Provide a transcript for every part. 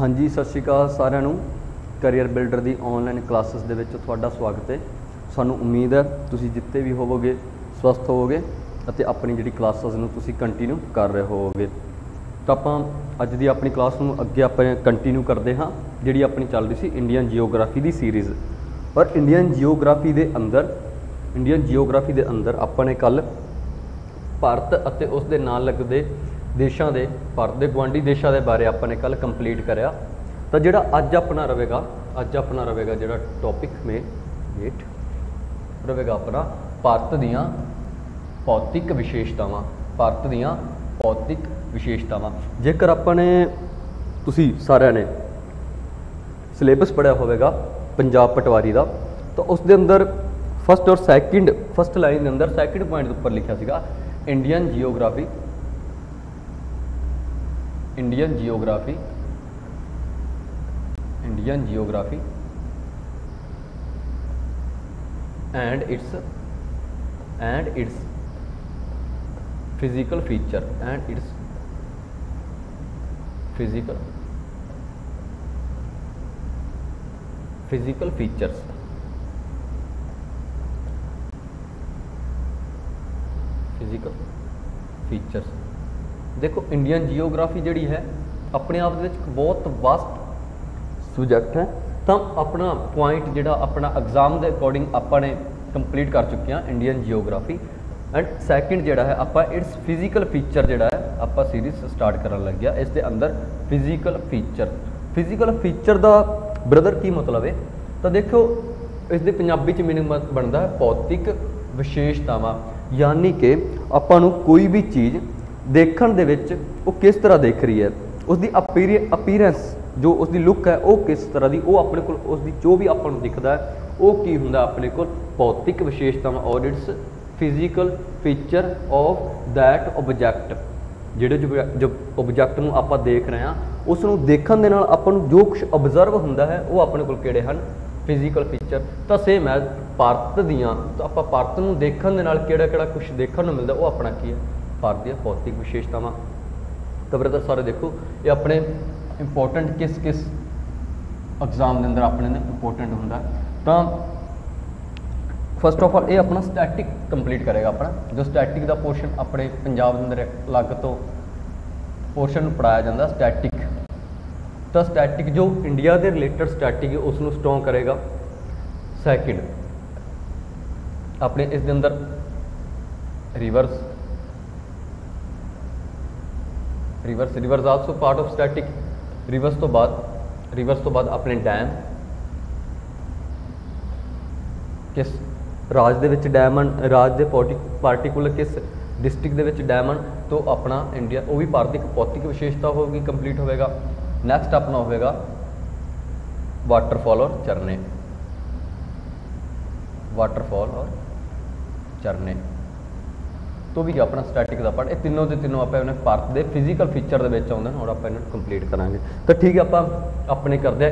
हाँ जी, सत श्री अकाल सारिਆਂ ਨੂੰ करियर बिल्डर की ऑनलाइन क्लासेस ਦੇ ਵਿੱਚ ਤੁਹਾਡਾ ਸਵਾਗਤ ਹੈ। ਸਾਨੂੰ उम्मीद है ਤੁਸੀਂ ਜਿੱਤੇ ਵੀ ਹੋਵੋਗੇ स्वस्थ ਹੋਵੋਗੇ ਅਤੇ ਆਪਣੀ ਜਿਹੜੀ ਕਲਾਸਿਸ ਨੂੰ ਤੁਸੀਂ ਕੰਟੀਨਿਊ ਕਰ ਰਹੇ ਹੋਵੋਗੇ। ਤਾਂ ਆਪਾਂ ਅੱਜ ਦੀ ਆਪਣੀ ਕਲਾਸ ਨੂੰ ਅੱਗੇ ਆਪਾਂ ਕੰਟੀਨਿਊ ਕਰਦੇ ਹਾਂ ਜਿਹੜੀ ਆਪਣੀ ਚੱਲ ਰਹੀ ਸੀ ਇੰਡੀਅਨ ਜੀਓਗ੍ਰਾਫੀ ਦੀ ਸੀਰੀਜ਼। और ਇੰਡੀਅਨ ਜੀਓਗ੍ਰਾਫੀ ਦੇ ਅੰਦਰ ਆਪਾਂ ਨੇ ਕੱਲ ਭਾਰਤ ਅਤੇ ਉਸ ਦੇ ਨਾਲ ਲੱਗਦੇ देशों के भारत के गुआढ़ी देशों के बारे आपने कल कंप्लीट कराया। तो जोड़ा अज अपना रहेगा जोड़ा टॉपिक में डेट रहेगा अपना भारत दियाँ भौतिक विशेषतावां। जेकर अपने तुसी सारिਆਂ ने सिलेबस पढ़िया होगा पंजाब पटवारी का, तो उस दे अंदर फस्ट लाइन के अंदर सैकेंड पॉइंट उपर लिखा सीगा Indian geography and its physical feature features। देखो इंडियन जियोग्राफी जी है अपने आप बहुत वास्ट सब्जैक्ट है। तो अपना पॉइंट जोड़ा अपना एग्जाम के अकॉर्डिंग आपने कंप्लीट कर चुके हैं इंडियन जियोग्राफी। एंड सैकेंड जोड़ा है आप इट्स फिजिकल फीचर जोड़ा है आप सीरीज स्टार्ट करन लग गया। इस दे अंदर फिजिकल फीचर का ब्रदर की मतलब है। तो देखो इस दे पंजाबी च मीनिंग बनता है भौतिक विशेषतावां, यानी कि आपां नूं कोई भी चीज़ देखण दे विच वो किस तरह देख रही है, उसकी अपीयरेंस जो उसकी लुक है वो किस तरह की, वो अपने को उसकी जो भी आपको दिखता है वो की हुंदा अपने को भौतिक विशेषतावां और it's physical feature of that object. जिहड़े जो ऑब्जैक्ट नूं आपां देख रहे हैं उसनूं देखण दे नाल आपां नूं जो कुछ ऑब्जर्व हुंदा है वो अपने को किहड़े हन फिजिकल फीचर। तो सेम है भारत दियां, तो आपां भारत नूं देखण दे नाल किहड़ा कुछ देखण नूं मिलदा वो अपना की है भारत दी भौतिक विशेषतावां। तो ब्रदर सारे देखो ये अपने इंपोर्टेंट किस एग्जाम के अंदर अपने इंपोर्टेंट होंगे। तो फस्ट ऑफ ऑल ये अपना स्टैटिक कंप्लीट करेगा अपना जो स्टैटिक का पोर्शन अपने पंजाब के अंदर अलग तो पोर्शन पढ़ाया जाता स्टैटिक। तो स्टैटिक जो इंडिया के रिलेटेड स्टैटिक है उसनों स्ट्रोंग करेगा। सैकेंड अपने इस अंदर reverse also part of static. Reverse तो बाद अपने डैम किस राज दे विच डैम राज दे पार्टिकुलर किस डिस्ट्रिक्ट दे विच डैम तो अपना इंडिया वो भी भारत की भौतिक विशेषता होगी कंप्लीट होगा। नैक्सट अपना होगा वाटरफॉल और झरने तो भी अपना स्टैटिक का पार्ट। ये तीनों के तीनों आप भारत के फिजिकल फीचर के आते हैं और आप कंप्लीट करांगे। तो ठीक है आप अपने करते हैं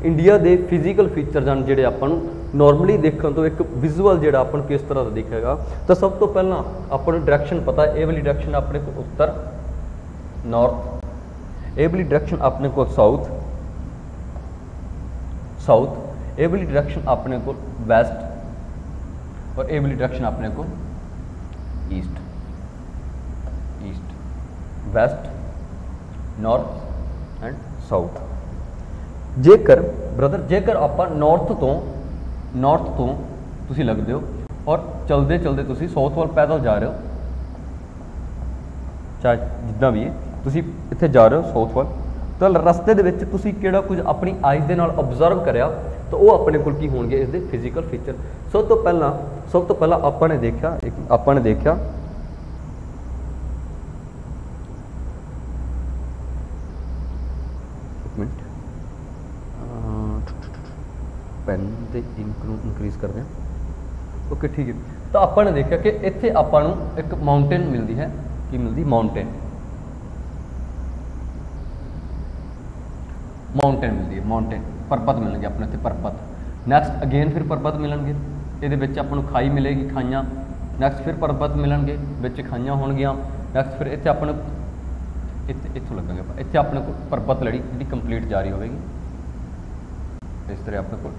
इंडिया के फिजिकल फीचर हैं जोड़े आपको नॉर्मली देखने तो एक विजुअल जोड़ा अपन किस तरह का दिखेगा। तो सब तो पहला आपको डायरैक्शन पता है, ये वाली डायरैक्शन अपने को उत्तर नॉर्थ, ये वाली डायरैक्शन अपने को साउथ, ये वाली डायरैक्शन अपने को वैस्ट और ये वाली डायरैक्शन अपने को east, west, north and south. जेकर ब्रदर आप नॉर्थ तो तुसी लगते हो और चलते तुसी साउथ वाल पैदल जा रहे हो, चाहे जिदा भी है तुसी इत्थे जा रहे हो साउथ वाल, तो रस्ते दे विच तुसी किहड़ा कुछ अपनी आइज दे नाल ऑब्जर्व करया तो वो अपने को की होणगे इसके फिजिकल फीचर। सब तो पहला आपने देखा पेन के इंक इंक्रीज कर दें। ओके ठीक है। तो आपने देखा कि इत्थे आपां नूं एक माउंटेन मिलती है, की मिलती माउंटेन मिलती है, माउंटेन परबत मिलेंगे अपने इत्थे परबत। नैक्सट अगेन फिर परबत मिलेंगे, ये आपको खाई मिलेगी, खाइयाँ। नैक्सट फिर परबत मिलेंगे, खाइयां होणगियां। नैक्सट फिर इत्थे अपने इत्थों लगेंगे ਆਪਾਂ ਇੱਥੇ ਆਪਣੇ ਕੋਲ ਪਰਬਤ ਲੜੀ ਜਿਹੜੀ ਕੰਪਲੀਟ ਜਾਰੀ ਹੋਵੇਗੀ ਇਸ ਤਰ੍ਹਾਂ ਆਪਣੇ ਕੋਲ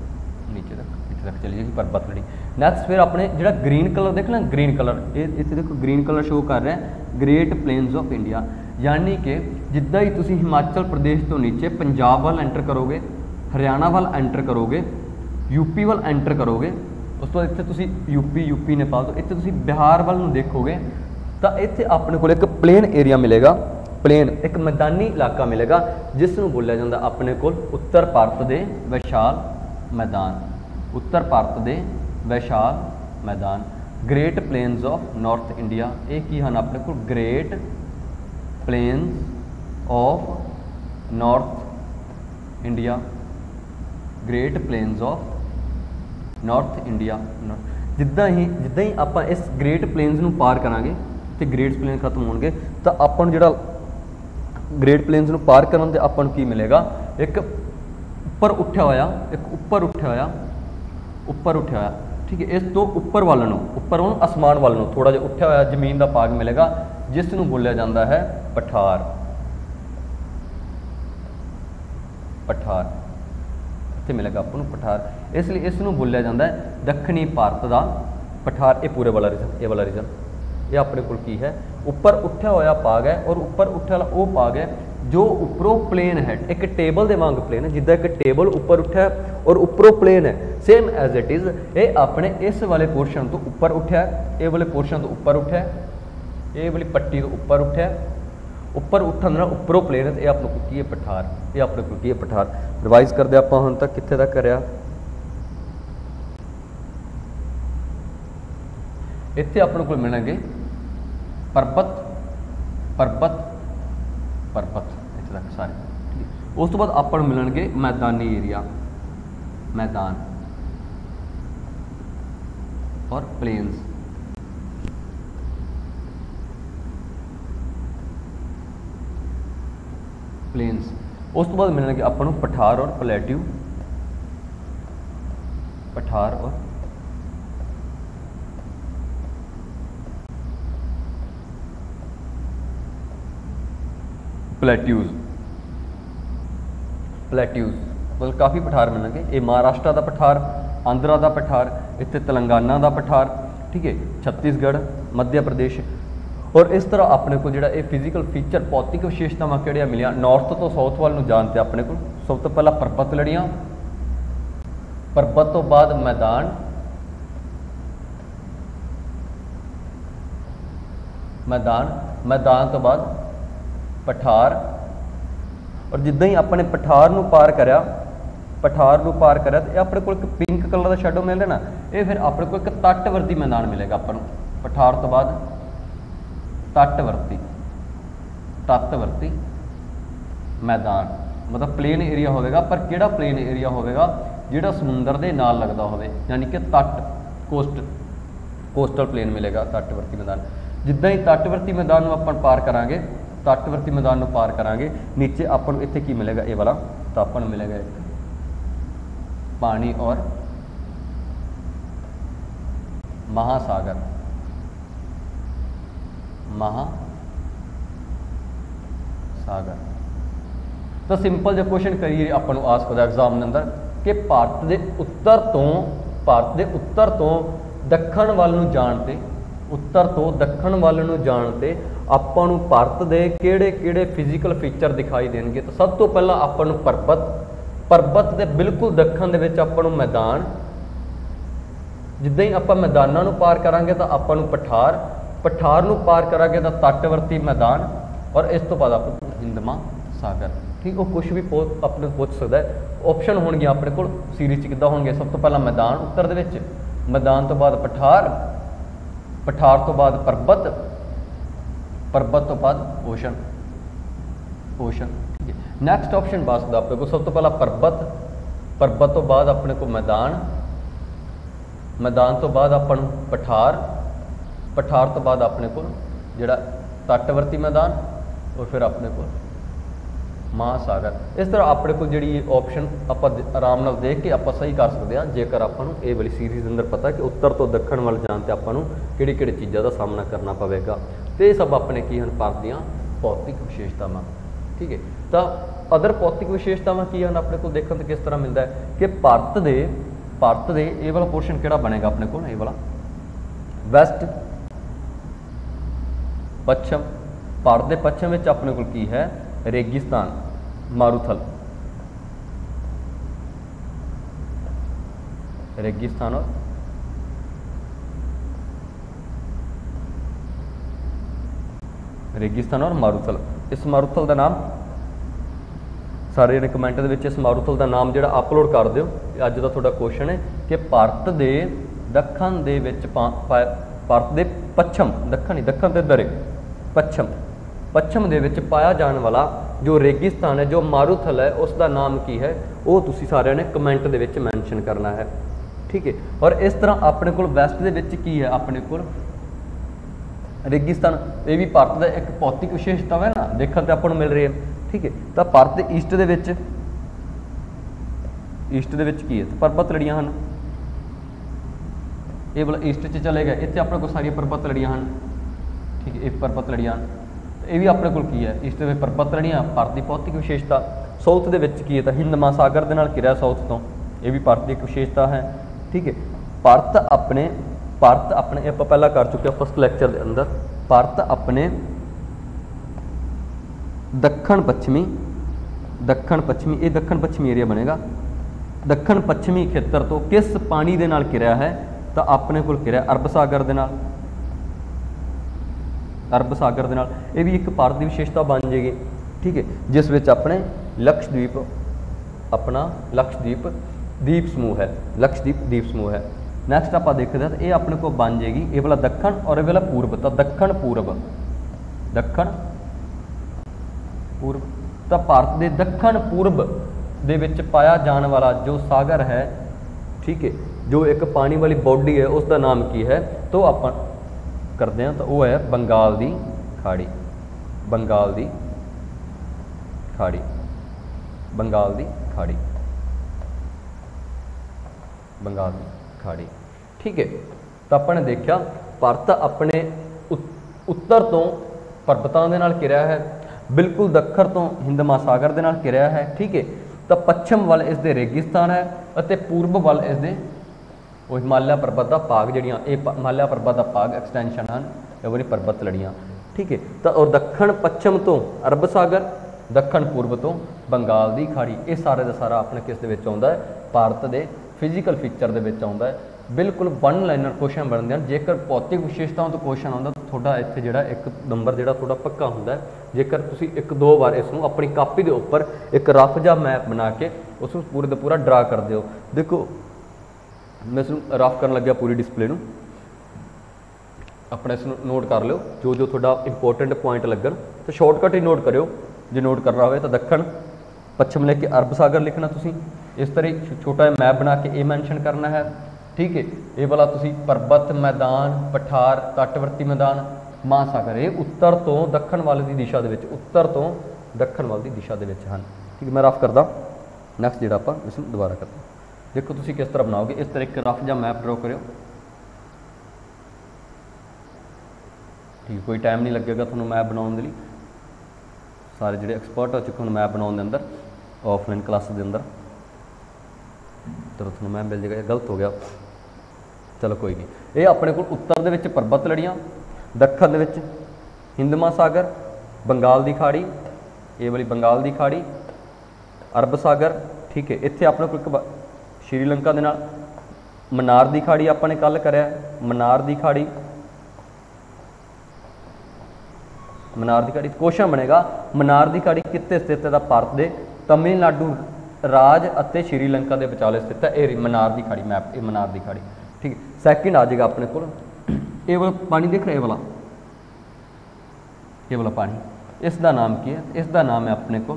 नीचे तक इतने तक चली जाएगी परबत लड़ी। नैक्सट फिर अपने जो ग्रीन कलर देखना ग्रीन कलर इतने देखो ग्रीन कलर शो कर रहा है ग्रेट प्लेन्स ऑफ इंडिया, यानी कि जिद्दां ही तुसी हिमाचल प्रदेश तो नीचे पंजाब वाल एंटर करोगे, हरियाणा वाल एंटर करोगे, यूपी वाल एंटर करोगे, उस तो इतने तुसी यूपी नेपाल तो इतने तुसी बिहार वाल नूं देखोगे तो इतने अपने को एक प्लेन एरिया मिलेगा, प्लेन एक मैदानी इलाका मिलेगा जिसनूं बोलिया जाता अपने को उत्तर भारत के विशाल मैदान, उत्तर भारत के विशाल मैदान great plains of north India. ये की हैं अपने को great plains of north India, great plains of north India. जिद्दां ही आप इस ग्रेट प्लेन्स नूं पार करांगे तो ग्रेट प्लेन खत्म होंगे तो अपन जो ग्रेट प्लेन्स नूं पार करन ते अपन की मिलेगा एक उपर उठा होया, एक उपर उठा होया ठीक है। इस तो उपर वाल आसमान वाल थोड़ा जिहा उठा होया जमीन का भाग मिलेगा जिसनूं बोलिया जाता है पठार, पठार इत्थे मिलेगा अपन पठार, इसलिए इसनूं बोलिया जाता है दक्षिणी भारत का पठार। ये पूरे वाला रीजन, ये वाला रीजन ये अपने को की है उपर उठा होया भाग है और उपर उठा वाला वो भाग है जो उपरों प्लेन है, एक टेबल के वांग प्लेन है, जिद्दां एक टेबल उपर उठा है और उपरों प्लेन है सेम एज इट इज़। ये अपने इस वाले पोर्शन तो उपर उठा है, ये वाले पोर्शन तो उपर उठा है, ये वाली पट्टी तो उपर उठा है, उपर उठन उपरों प्लेन है तो ये अपने को की है पठार, ये अपने को की है पठार। रिवाइज करते आप हुण तक कित्थे तक करया, इत्थे अपने को मिलेंगे परबत परबत परबत इत्थे तक सारे ठीक है। उस तो बाद अपन मिलणगे मैदानी एरिया, मैदान और प्लेन्स, प्लेन्स। उस तो बाद मिलणगे अपन पठार और प्लेट्यू, पठार और प्लेट्यूज, प्लेट्यूज मतलब काफ़ी पठार मिलेंगे। ये महाराष्ट्र का पठार, आंध्रा का पठार, इतने तेलंगाना का पठार ठीक है, छत्तीसगढ़, मध्य प्रदेश। और इस तरह अपने को जो फिजिकल फीचर भौतिक विशेषतावां किहड़ियां मिलियां नॉर्थ तो साउथ वाल नूं जानते अपने को सब तो पहला परबत लड़ियां, परबत तो बाद मैदान, मैदान, मैदान तो बाद पठार। और जिद्दां ही अपने पठार नूं पार करया, पठार नूं पार करया तो अपने को एक पिंक कलर का शैडो मिल ना, ये फिर अपने को एक तटवर्ती मैदान मिलेगा अपन पठार तो बाद तटवर्ती, तटवर्ती मैदान मतलब प्लेन एरिया होगा, पर किहड़ा प्लेन एरिया होगा जिहड़ा समुंदर दे नाल लगदा होवे, यानी कि तट कोस्टल प्लेन मिलेगा तटवर्ती मैदान। जिद्दां ही तटवर्ती मैदान नूं अपन पार करांगे, तटवर्ती मैदान में पार करांगे नीचे अपन इत्थे की मिलेगा ये वाला तो अपन मिलेगा एक पानी और महासागर, महासागर। तो सिंपल जो क्वेश्चन करिए अपन आस होता एग्जाम के अंदर कि भारत के उत्तर तो दक्षिण वाल नूं जानते, उत्तर तो दक्षिण वाल नूं जानते ਆਪਾਂ ਨੂੰ ਭਾਰਤ ਦੇ ਕਿਹੜੇ ਫਿਜ਼ੀਕਲ ਫੀਚਰ ਦਿਖਾਈ ਦੇਣਗੇ। ਤਾਂ ਸਭ ਤੋਂ ਪਹਿਲਾਂ ਆਪਾਂ ਨੂੰ ਪਰਬਤ, ਪਰਬਤ ਦੇ ਬਿਲਕੁਲ ਦੱਖਣ ਦੇ ਵਿੱਚ ਆਪਾਂ ਨੂੰ ਮੈਦਾਨ, ਜਿੱਦਾਂ ਹੀ ਆਪਾਂ ਮੈਦਾਨਾਂ ਨੂੰ ਪਾਰ ਕਰਾਂਗੇ ਤਾਂ ਆਪਾਂ ਨੂੰ ਪਠਾਰ, ਪਠਾਰ ਨੂੰ ਪਾਰ ਕਰਾਂਗੇ ਤਾਂ ਤਟਵਰਤੀ ਮੈਦਾਨ ਔਰ ਇਸ ਤੋਂ ਬਾਅਦ ਆਪਾਂ ਨੂੰ ਹਿੰਦ ਮਹਾਸਾਗਰ ठीक। वो कुछ भी अपने पूछ सकता है, ऑप्शन होंगे अपने को सीरीज किद्दां होंगे। सब तो पहला मैदान उत्तर दे विच, मैदान तो बाद पठार, पठार तो बाद परबत, परबत तो बाद ओशन, ओशन ठीक है। नैक्सट ऑप्शन बस सकता अपने को सब तो पहला परबत, परबत तो बाद अपने को मैदान, मैदान तो बाद अपन पठार, पठार तो बाद अपने को जिहड़ा तटवर्ती मैदान और फिर अपने को महासागर। इस तरह अपने को जी ऑप्शन आप आराम नाल देख के आप सही कर सकते हैं जेकर आपको ये वाली सीरीज़ अंदर पता कि उत्तर तो दक्षिण वाल जान तो आपको किहड़ी-किहड़ी चीज़ों का सामना करना पवेगा। तो ये सब अपने की हैं भारत दीयां ਭੌਤਿਕ ਵਿਸ਼ੇਸ਼ਤਾਵਾਂ। ठीक है, तो अदर भौतिक विशेषतावां की हैं अपने को देखने किस तरह मिलता है कि भारत दे ये वाला पोर्शन किहड़ा बनेगा अपने को, ये वाला वैसट पश्चिम। भारत के पश्चिम में अपने को की है रेगिस्तान, मारूथल, रेगिस्तान और रेगिस्तान और मारूथल। इस मारूथल का नाम सारे ने कमेंट के इस मारूथल का नाम जो अपलोड कर दो। अज का थोड़ा क्वेश्चन है कि भारत के दखन दे विच भारत के पश्चिम दखन दखन तो इधर पश्चिम दे विच पाया जाने वाला जो रेगिस्तान है, जो मारूथल है, उसका नाम की है, वो तुसी सारे ने कमेंट दे विच मैंशन करना है। ठीक है, और इस तरह अपने को वैसट दे विच की है अपने को रेगिस्तान, ये भी भारत का एक भौतिक विशेषता है ना, देखने तो अपन मिल रही है। ठीक है, तो भारत के ईस्ट दे विच की है पर्बत लड़ियां हैं, ये वाला ईस्ट च चले गए, इतने अपने को सारी पर्बत लड़ियां हैं। ठीक है, एक पर्बत लड़ियां, ये भी अपने को की है ईस्ट में पर्बत लड़ियां, भारत की भौतिक विशेषता। साउथ के विच की है तो हिंद महासागर के नाल घिरिया साउथ तो, ये भी भारत की एक विशेषता है। ठीक है, भारत अपने आप पहला कर चुके हैं फर्स्ट लैक्चर के अंदर, भारत अपने दक्षिण पश्चिमी ये दक्षिण पश्चिमी एरिया बनेगा, दक्षिण पश्चिमी खेत्र तो किस पानी के नाल घिरिया है, तो अपने को घिरिया अरब सागर के नाल, अरब सागर के नाल। ये भी एक भारत की विशेषता बन जाएगी। ठीक है, जिस विच अपने लक्षद्वीप अपना लक्षद्वीप द्वीप समूह है, लक्षद्वीप द्वीप समूह है। नैक्सट आप देखते हैं तो ये अपने को बन जाएगी ये वाला दक्षिण और ये वाला पूर्व, तो दक्षिण पूर्व तो भारत के दक्षिण पूर्व दे विच पाया जाने वाला जो सागर है, ठीक है, जो एक पानी वाली बॉडी है, उसका नाम की है, तो आप करते हैं तो वो है बंगाल की खाड़ी, बंगाल की खाड़ी, बंगाल की खाड़ी, बंगाल की खाड़ी। ठीक है, तो अपने देखा भारत अपने उत्तर तो पर्वतों के नाल घिरिया है, बिल्कुल दक्षिण तो हिंद महासागर के नाल घिरिया है। ठीक है, तो पश्चिम वाल इसके रेगिस्तान है और पूर्व वाल इसके वो हिमालय पर्वत का भाग, जड़ियाँ ये हिमालय पर्वत का भाग एक्सटेंशन हैं, ये वाली पर्वत लड़ियाँ। ठीक है, तो और दक्षिण पश्चिम तो अरब सागर, दक्षिण पूर्व तो बंगाल की खाड़ी, ये सारे का सारा अपने किस दे विच आउंदा है, भारत के फिजिकल फीचर के विच आउंदा है। बिल्कुल वन लाइनर क्वेश्चन बनते हैं। जेकर भौतिक विशेषताओं तो क्वेश्चन आता तो थोड़ा इत्थे जिहड़ा एक नंबर जिहड़ा थोड़ा पक्का होंदा है। जेकर तुसी एक दो बार इसनूं अपनी कापी के उपर एक रफ जिहा मैप बना के उसनूं पूरे दा पूरा ड्रा कर दिओ। देखो मैं इसनूं रफ करन लग्या पूरी डिस्पले नूं, अपने इसनूं नोट कर लो जो जो थोड़ा इंपोर्टेंट पॉइंट लगन, तो शॉर्टकट ही नोट करियो। जो नोट करना हो तो दक्षिण पश्चिम लेके अरब सागर लिखना, तुसी इस तरह छोटा मैप बना के ये मैंशन करना है। ठीक है, ये वाला तुसी पर्वत मैदान, पठार, तटवर्ती मैदान, महासागर, ये उत्तर तो दक्षिण वाल की दिशा दे विच, उत्तर तो दक्षिण वाल की दिशा दे विच हैं। ठीक है, मैं रफ करदा। नैक्सट जिहड़ा आपां इस दोबारा करते, देखो तुसी किस तरह बनाओगे। इस तरह एक रफ जिहा मैप ड्रॉ करियो। ठीक है, कोई टाइम नहीं लगेगा तुहानूं मैप बनाउण दे लई। सारे जिहड़े एक्सपर्ट हो चुके हैं मैप बनाउण दे अंदर, ऑफलाइन क्लास के अंदर, तो तुहानूं मैप मिल जाएगा। गलत हो गया, चलो कोई नहीं। ये अपने को उत्तर दे विच पर्वत लड़ियाँ, दक्षिण दे विच हिंद महासागर, बंगाल की खाड़ी, ये वाली बंगाल की खाड़ी, अरब सागर। ठीक है, इत्थे अपने को एक श्रीलंका दे नाल मन्नार की खाड़ी अपने कल करिया, मन्नार की खाड़ी, मन्नार की खाड़ी। क्वेश्चन बनेगा मन्नार की खाड़ी कित्थे स्थित है? भारत के तमिलनाडु राज अते श्रीलंका के विचाले स्थित है। ये मन्नार की खाड़ी मैप, ये मन्नार की खाड़ी। ठीक है, सैकेंड आ जाएगा अपने को ये वाला पानी दिख रहा है, ये वाला पानी, इसका नाम की है? इसका नाम है अपने को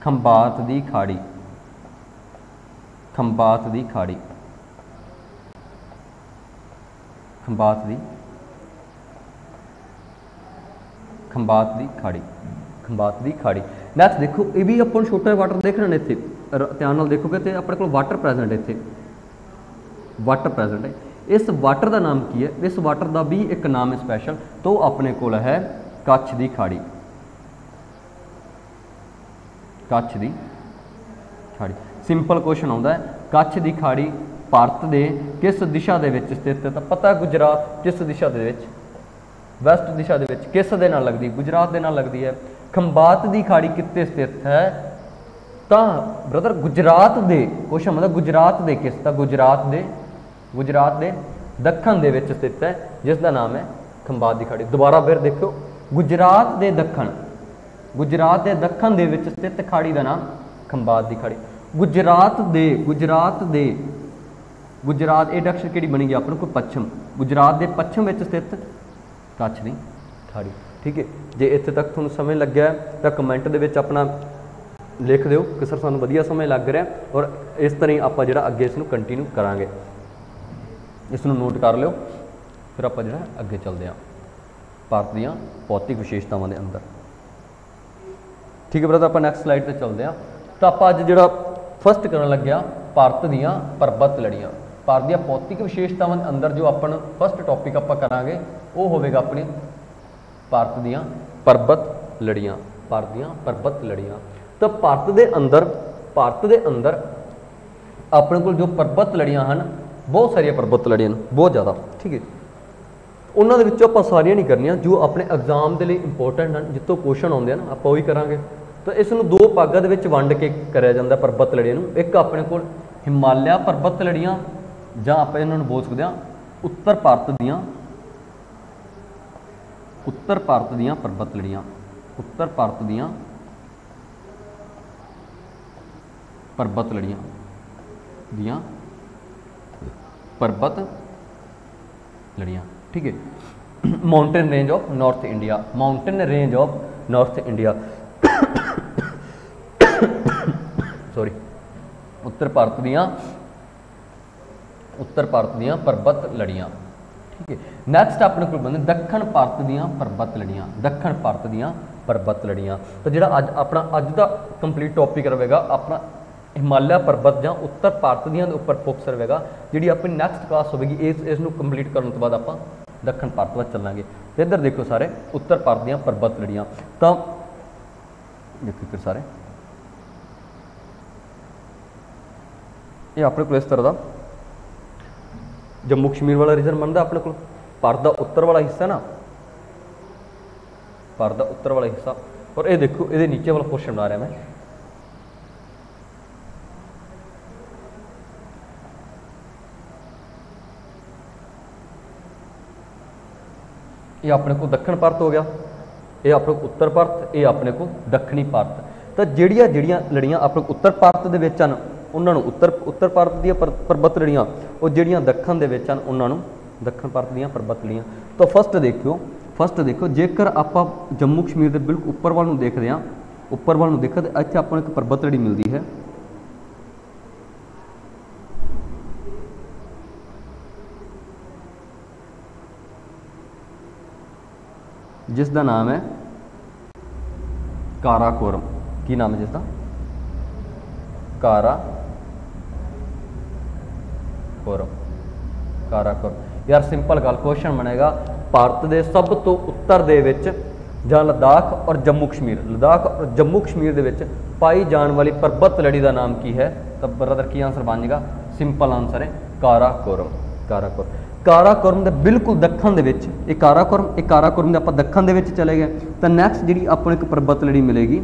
खंबात की खाड़ी, खंबात की खाड़ी, खंबात की खाड़ी, खंबात की खाड़ी। नैक्सट देखो, ये भी अपन छोटा वाटर देख रहे हैं इतने, ध्यान नाल देखोगे तो अपने को वाटर प्रेजेंट है, इतने वाटर प्रेजेंट है। इस वाटर का नाम की है? इस वाटर का भी एक नाम है स्पैशल, तो अपने को है कच्छ की खाड़ी, कच्छ दी खाड़ी। सिंपल क्वेश्चन आउंदा है, कच्छ दी खाड़ी भारत दे किस दिशा दे विच स्थित है? तो पता है गुजरात किस दिशा दे विच? वैस्ट दिशा दे विच। किस दे नाल लगदी? गुजरात दे नाल लगदी है। खंबात दी खाड़ी कित्थे स्थित है? तो ब्रदर गुजरात दे, क्वेश्चन मतलब गुजरात दे किस? तो गुजरात दे दखन दे विच स्थित है, जिसका नाम है खंबात दी खाड़ी। दोबारा फिर देखो, गुजरात दे दखन दे विच स्थित खाड़ी का नाम खंबात दी खाड़ी। गुजरात ये डायरेक्शन किहड़ी बनी गई अपने को? पश्चिम। गुजरात के पश्चिम में स्थित कच्छ दी खाड़ी। ठीक है, जे इत्थे तक तुहानूं समझ लग गया तो कमेंट दे विच अपना लिख दिओ कि सर सानूं वधिया समझ लग रहा, और इस तरह ही आपां जिहड़ा अगे इसनूं कंटिन्यू करांगे। इसनूं नोट कर लिओ, फिर आपां जिहड़ा अगे चलदे हां भारत दीआं भौतिक विशेषतावां दे अंदर। ठीक है ब्रदर, आपां नैक्सट स्लाइड ते चलदे हां। तो आपां अज जिहड़ा फस्ट करन लग्या भारत दीआं पर्बत लड़ियां। भारत दी भौतिक विशेषतावां दे अंदर जो अपन फस्ट टॉपिक आपां करांगे वो होवेगा अपनी भारत दीआं पर्बत लड़ियां। भारत दीआं पर्बत लड़ियां। तो भारत दे अंदर अपने कोल जो पर्बत लड़ियां हैं, बहुत सारिया पर्बत लड़ियां, बहुत ज़्यादा। ठीक है, उन्होंने दे विचों आपां सारियां नहीं करनियां, जो अपने एग्जाम के लिए इंपोर्टेंट हैं, जितों क्वेश्चन आउंदे हैं ना आपां वही करांगे। तो इसनूं दो भागां दे विच वंड के कराया जांदा पर्बत लड़ियां नूं। एक अपने कोल हिमालय पर्बत लड़ियां, जां आपां इन्हां नूं बोल सकदे हां उत्तर भारत दीआं पर्बत लड़ियां। उत्तर भारत दीआं पर्बत लड़ियां ठीक है। Mountain range of north India, sorry, उत्तर भारत दीआं पर्बत लड़ियां। ठीक है, नैक्सट अपने को बंदे दक्षिण भारत दीआं पर्बत लड़ियां। तो जिहड़ा अपना अज दा कंप्लीट टॉपिक रहेगा अपना हिमालय पर्बत जां उत्तर भारत दीआं दे उपर फोकस रहेगा। जिहड़ी अपनी नैक्सट क्लास होगी इसनूं कंप्लीट करने तो बाद आपां दक्षिण भारत वाल चलांगे। तो इधर देखो सारे उत्तर भारत दीआं पर्बत लड़ियां। तो देखो फिर सारे ये अपने को इस तरह का जम्मू कश्मीर वाला रीजन बनता अपने को। भारत का उत्तर वाला हिस्सा ना, भारत का उत्तर वाला हिस्सा। और ये देखो ये नीचे वाला क्वेश्चन बना रहा मैं। ये अपने को दक्षिण भारत हो गया, ये अपने को उत्तर भारत, ये अपने को दक्षिणी भारत। तो ਜਿਹੜੀਆਂ लड़ियां अपने उत्तर भारत ਦੇ ਵਿੱਚ ਹਨ ਉਹਨਾਂ ਨੂੰ उत्तर भारत ਦੀਆਂ पर्बत लड़ियां, और ਜਿਹੜੀਆਂ दक्षिण ਦੇ ਵਿੱਚ ਹਨ ਉਹਨਾਂ ਨੂੰ दक्षिण भारत ਦੀਆਂ पर्बत लड़ियां। तो फस्ट देखो जेकर आप जम्मू कश्मीर के बिल्कुल उपर वाल देखते हैं, उपर वाल देखो तो इत्थे आपको एक पर्बत लड़ी मिलती है, जिसका नाम है काराकोरम। की नाम है जिसका? काराकोरम। यार सिंपल गल क्वेश्चन बनेगा, भारत के सब तो उत्तर दे विच जां लद्दाख और जम्मू कश्मीर दे विच पाई जाने वाली पर्बत लड़ी का नाम की है? तो ब्रदर की आंसर बन जाएगा, सिंपल आंसर है काराकोरम। काराकोरम के बिल्कुल दखन दे विच एक काराकोरम दे आपां दखन दे विच चले गए। तो नैक्सट जी आपको एक पर्बत लड़ी मिलेगी,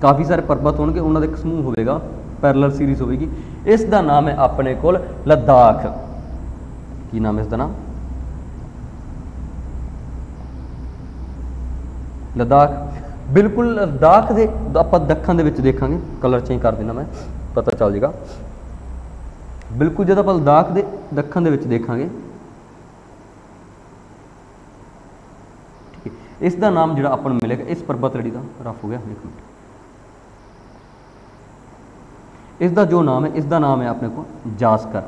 काफ़ी सारे पर्बत होंगे, उन्होंने एक समूह होगा, पैरेलल सीरीज होगी। इसका नाम है अपने को लद्दाख। की नाम है इसका? नाम लद्दाख। बिल्कुल लद्दाख के आप दखन दे विच देखांगे, कलर चेंज कर देना मैं, पता चल जाएगा। बिल्कुल जब आप लद्दाख के दखन दे विच देखांगे, ठीक है, इसका नाम जो अपन मिलेगा इस पर्बत लड़ी का, रफ हो गया एक मिनट, इसका जो नाम है, इसका नाम है अपने को जास्कर।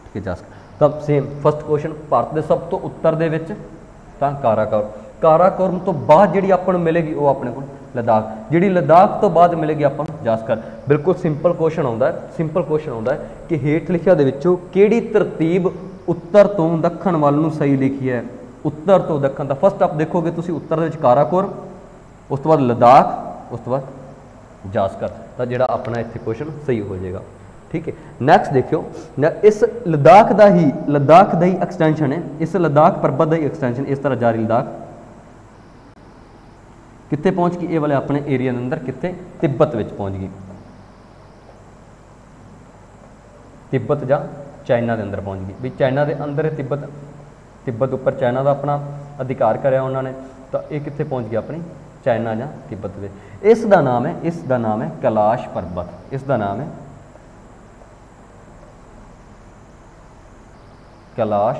ठीक है, जास्कर। तब सेम फस्ट क्वेश्चन, भारत के सब तो उत्तर दे विच तां काराकोरम तो बाद जिहड़ी अपन मिलेगी वो अपने को लद्दाख, जिहड़ी लद्दाख तो बाद मिलेगी अपन ਜਾਸਕਰ। ਬਿਲਕੁਲ ਸਿੰਪਲ ਕੁਐਸਚਨ ਆਉਂਦਾ ਹੈ, ਸਿੰਪਲ ਕੁਐਸਚਨ ਆਉਂਦਾ ਹੈ ਕਿ ਹੇਠ ਲਿਖਿਆ ਦੇ ਵਿੱਚੋਂ ਕਿਹੜੀ ਤਰਤੀਬ ਉੱਤਰ ਤੋਂ ਦੱਖਣ ਵੱਲ ਨੂੰ ਸਹੀ ਲਿਖੀ ਹੈ। ਉੱਤਰ ਤੋਂ ਦੱਖਣ ਦਾ ਫਸਟ ਆਪ ਦੇਖੋਗੇ ਤੁਸੀਂ, ਉੱਤਰ ਦੇ ਵਿੱਚ ਕਾਰਾਕੋਰਮ, ਉਸ ਤੋਂ ਬਾਅਦ ਲਦਾਖ, ਉਸ ਤੋਂ ਬਾਅਦ ਜਾਸਕਰ। ਤਾਂ ਜਿਹੜਾ ਆਪਣਾ ਇੱਥੇ ਕੁਐਸਚਨ ਸਹੀ ਹੋ ਜਾਏਗਾ। ठीक है, नैक्सट देखियो, इस लद्दाख का ही एक्सटेंशन है, इस लद्दाख पर्बत का ही एक्सटेंशन इस तरह जारी लद्दाख कितने पहुँच गई, ये वाले अपने एरिया के अंदर कितने तिब्बत में पहुँच गई, तिब्बत या चाइना के अंदर पहुँच गई। भी चाइना के अंदर है तिब्बत, तिब्बत उपर चाइना का अपना अधिकार कराया उन्होंने, तो ये कितने पहुँच गया अपनी चाइना या तिब्बत में। इसका नाम है कैलाश पर्बत, इसका नाम है कैलाश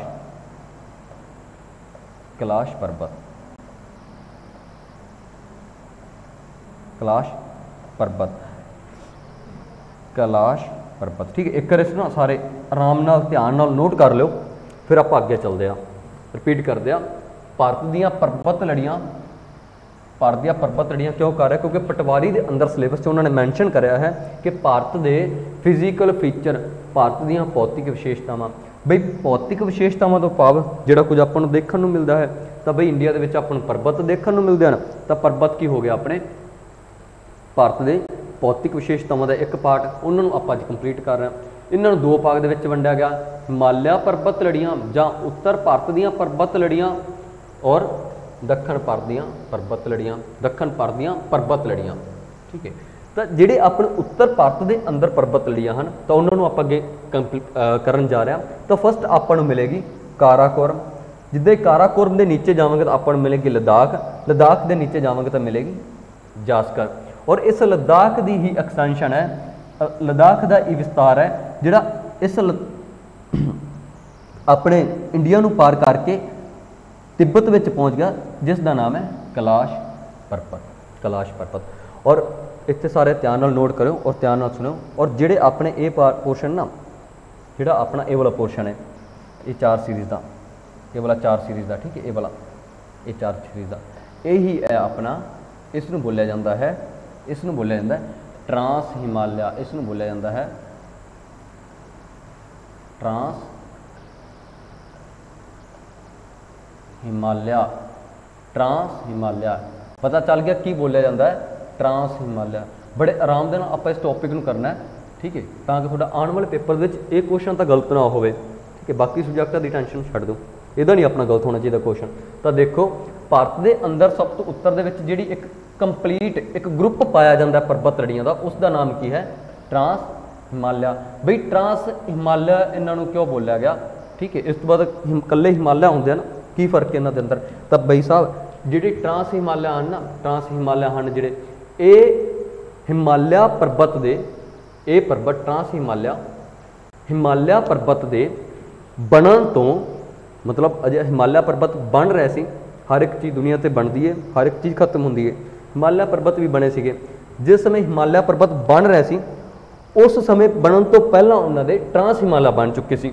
पर्बत, कैलाश पर्बत, कैलाश पर्बत। ठीक है, एक बार इस ना सारे आराम नाल ध्यान नाल नोट कर लो, फिर आप अगे चलते हैं, रिपीट करते हैं। भारत दीयां पर्बत लड़ियां, भारत दीयां पर्बत लड़ियां क्यों कर रहा है, क्योंकि पटवारी के अंदर सिलेबस उन्होंने मैंशन कराया है कि भारत के फिजिकल फीचर, भारत दीयां भौतिक विशेषतावां, बई भौतिक विशेषतावां तो भाव जिहड़ा कुछ आपां नूं देखण नूं मिलदा है, तो बई इंडिया दे विच आपां नूं पर्बत देखण नूं मिलदे हन, तो पर्बत की हो गया अपने भारत के भौतिक विशेषतावां का एक पार्ट, उन्होंने आप अज कंप्लीट कर रहे हैं। इन्होंने दो भाग दे विच वंडिया गया, हिमालय पर्बत लड़ियां जां उत्तर भारत दीयां पर्बत लड़ियां और दक्षिण भारत दीयां पर्बत लड़ियां, दक्षिण भारत दीयां पर्बत लड़ियां। ठीक है, तो जिहड़े अपने उत्तर भारत के अंदर पर्बत लड़ियां हैं, तो उन्होंने आप अगे करन जा रहे हैं। तो फस्ट आपां नूं मिलेगी काराकोरम, जिद्दां काराकोरम के नीचे जावांगे तो आपां नूं मिलेगी लद्दाख, लद्दाख के नीचे जावांगे तो मिलेगी जास्कर। और इस लद्दाख की ही एक्सटेंशन है, लद्दाख का ही विस्तार है जिहड़ा इस अपने इंडिया नूं पार करके तिब्बत में पहुँच गया, जिसका नाम है कैलाश पर्बत, कैलाश पर्बत। और इतने सारे ध्यान नाल नोट करो और ध्यान नाल सुनो। और जिहड़े अपने ये पोर्शन ना, जिहड़ा अपना ये वाला पोर्शन है, ये 4 सीरीज़ का, ये वाला 4 सीरीज़ का, ठीक है, ये वाला ये 4 सीरीज़ का, यही है अपना, इसनूं बोलिया जाता है, इसनूं बोलिया जाता है ट्रांस हिमालय, इसनूं बोलिया जाता है ट्रांस हिमालय, ट्रांस हिमालय। पता चल गया की बोलिया जाता है ट्रांस हिमालय। बड़े आराम दे नाल आपां इस टॉपिक नूं करना है, ठीक है, ताकि तुहाडा आने वाले पेपर विच ये क्वेश्चन तो गलत ना होवे। ठीक है, बाकी सबजैक्टां दी टेंशन छड्ड दो, इहदा नहीं अपना गलत होना चाहिए क्वेश्चन। तो देखो भारत के अंदर सब तो उत्तर दे विच जिहड़ी एक कंप्लीट एक ग्रुप पाया जाता है पर्बत लड़ियां का, उसका नाम की है ट्रांस हिमालय। बई ट्रांस हिमालय इन्हां नूं क्यों बोलिया गया, ठीक है। इस तो बाद कल्ले हिमालय होंदे हैं ना, की फर्क है इन्हां दे अंदर। तो बई साहब जिहड़े ट्रांस हिमालय हैं ना, ट्रांस हिमालय हैं जिहड़े ये हिमालय पर्बत दे, ये पर्बत ट्रांस हिमालय, हिमालय पर्बत दे बनन तो मतलब अजे हिमालय पर्बत बन रहे सी, हर एक चीज़ दुनिया ते बनती है, हर एक चीज़ खत्म होंदी है, हिमालय पर्बत भी बने सीगे। जिस समय हिमालय पर्बत बन रहे सी उस समय बनन तो पहला उन्होंने ट्रांस हिमालय बन चुके सी।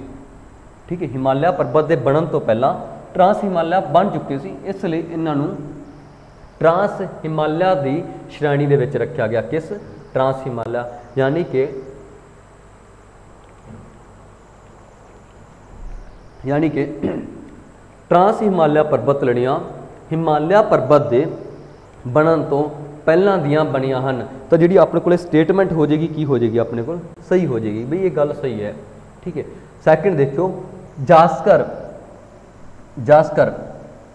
ठीक है, हिमालय पर्बत के बनन तो पहला ट्रांस हिमालय बन चुके सी, इसलिए इन्हों ट्रांस हिमालय की श्रेणी के विच रखा गया। किस ट्रांस हिमालय, यानी कि ट्रांस हिमालय पर्बत लड़ियां हिमालय पर्बत के बनन तो पहला दियां बनियां हन। तो जी अपने को स्टेटमेंट हो जाएगी, की हो जाएगी अपने को सही हो जाएगी, बई ये गल सही है। ठीक है, सैकेंड देखो जास्कर, जास्कर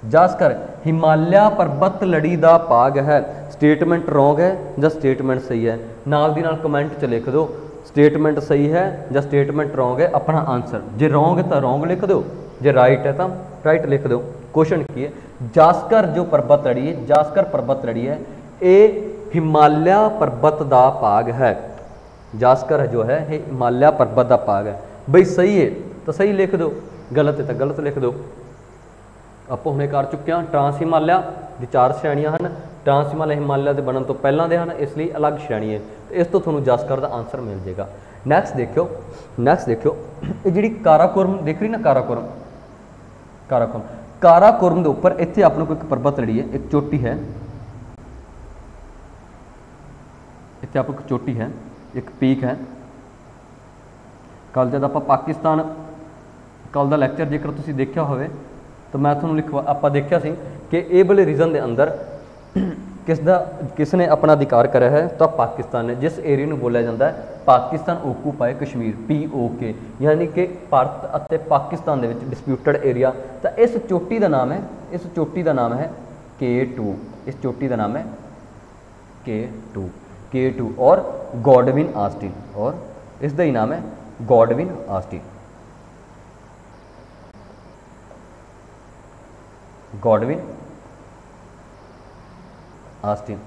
जास्कर हिमालय पर्बत लड़ी का भाग है। स्टेटमेंट रॉन्ग है या स्टेटमेंट सही है, नाल दी नाल कमेंट च लिख दो स्टेटमेंट सही है या स्टेटमेंट रॉन्ग है अपना आंसर। जे रॉन्ग है तो रॉन्ग लिख दो, जे राइट है तो राइट लिख दो। क्वेश्चन की है जास्कर जो पर्बत लड़ी है, जास्कर पर्बत लड़ी है ये हिमालय पर्बत का भाग है। जास्कर जो है ये हिमालय पर्बत का भाग है। बई सही है तो सही लिख दो, गलत है तो गलत लिख दो। आप हमने कर चुके हैं ट्रांस हिमालय की 4 श्रेणियां हैं। ट्रांस हिमालय हिमालय के बनन तो पहला दे हैं, इसलिए अलग श्रेणी है। तो इस तो थोड़ा जास्कर का आंसर मिल जाएगा। नैक्सट देखो, नैक्सट देखो ये जी काराकोरम देख रही ना, काराकोरम, काराकोरम, काराकोरम के उपर इतने अपने को एक पर्बत लड़ी है, एक चोटी है, इत्थे आप एक चोटी है, एक पीक है। कल जब आप पाकिस्तान कल का लैक्चर जेकर तुसी देखा होवे तो मैं तुहानूं लिखवा आपां देखिया सी कि ये वाले रीजन के अंदर किसने अपना अधिकार करा है, तो पाकिस्तान ने। जिस एरिया में बोलिया जाता है पाकिस्तान ओकूपाई कश्मीर POK, यानी कि भारत और पाकिस्तान के डिस्प्यूटेड एरिया। तो इस चोटी का नाम है, इस चोटी का नाम है K2, इस चोटी का नाम है K2 और गॉडविन ऑस्टिन, और इसका ही नाम है Godwin Austen. Godwin Austen,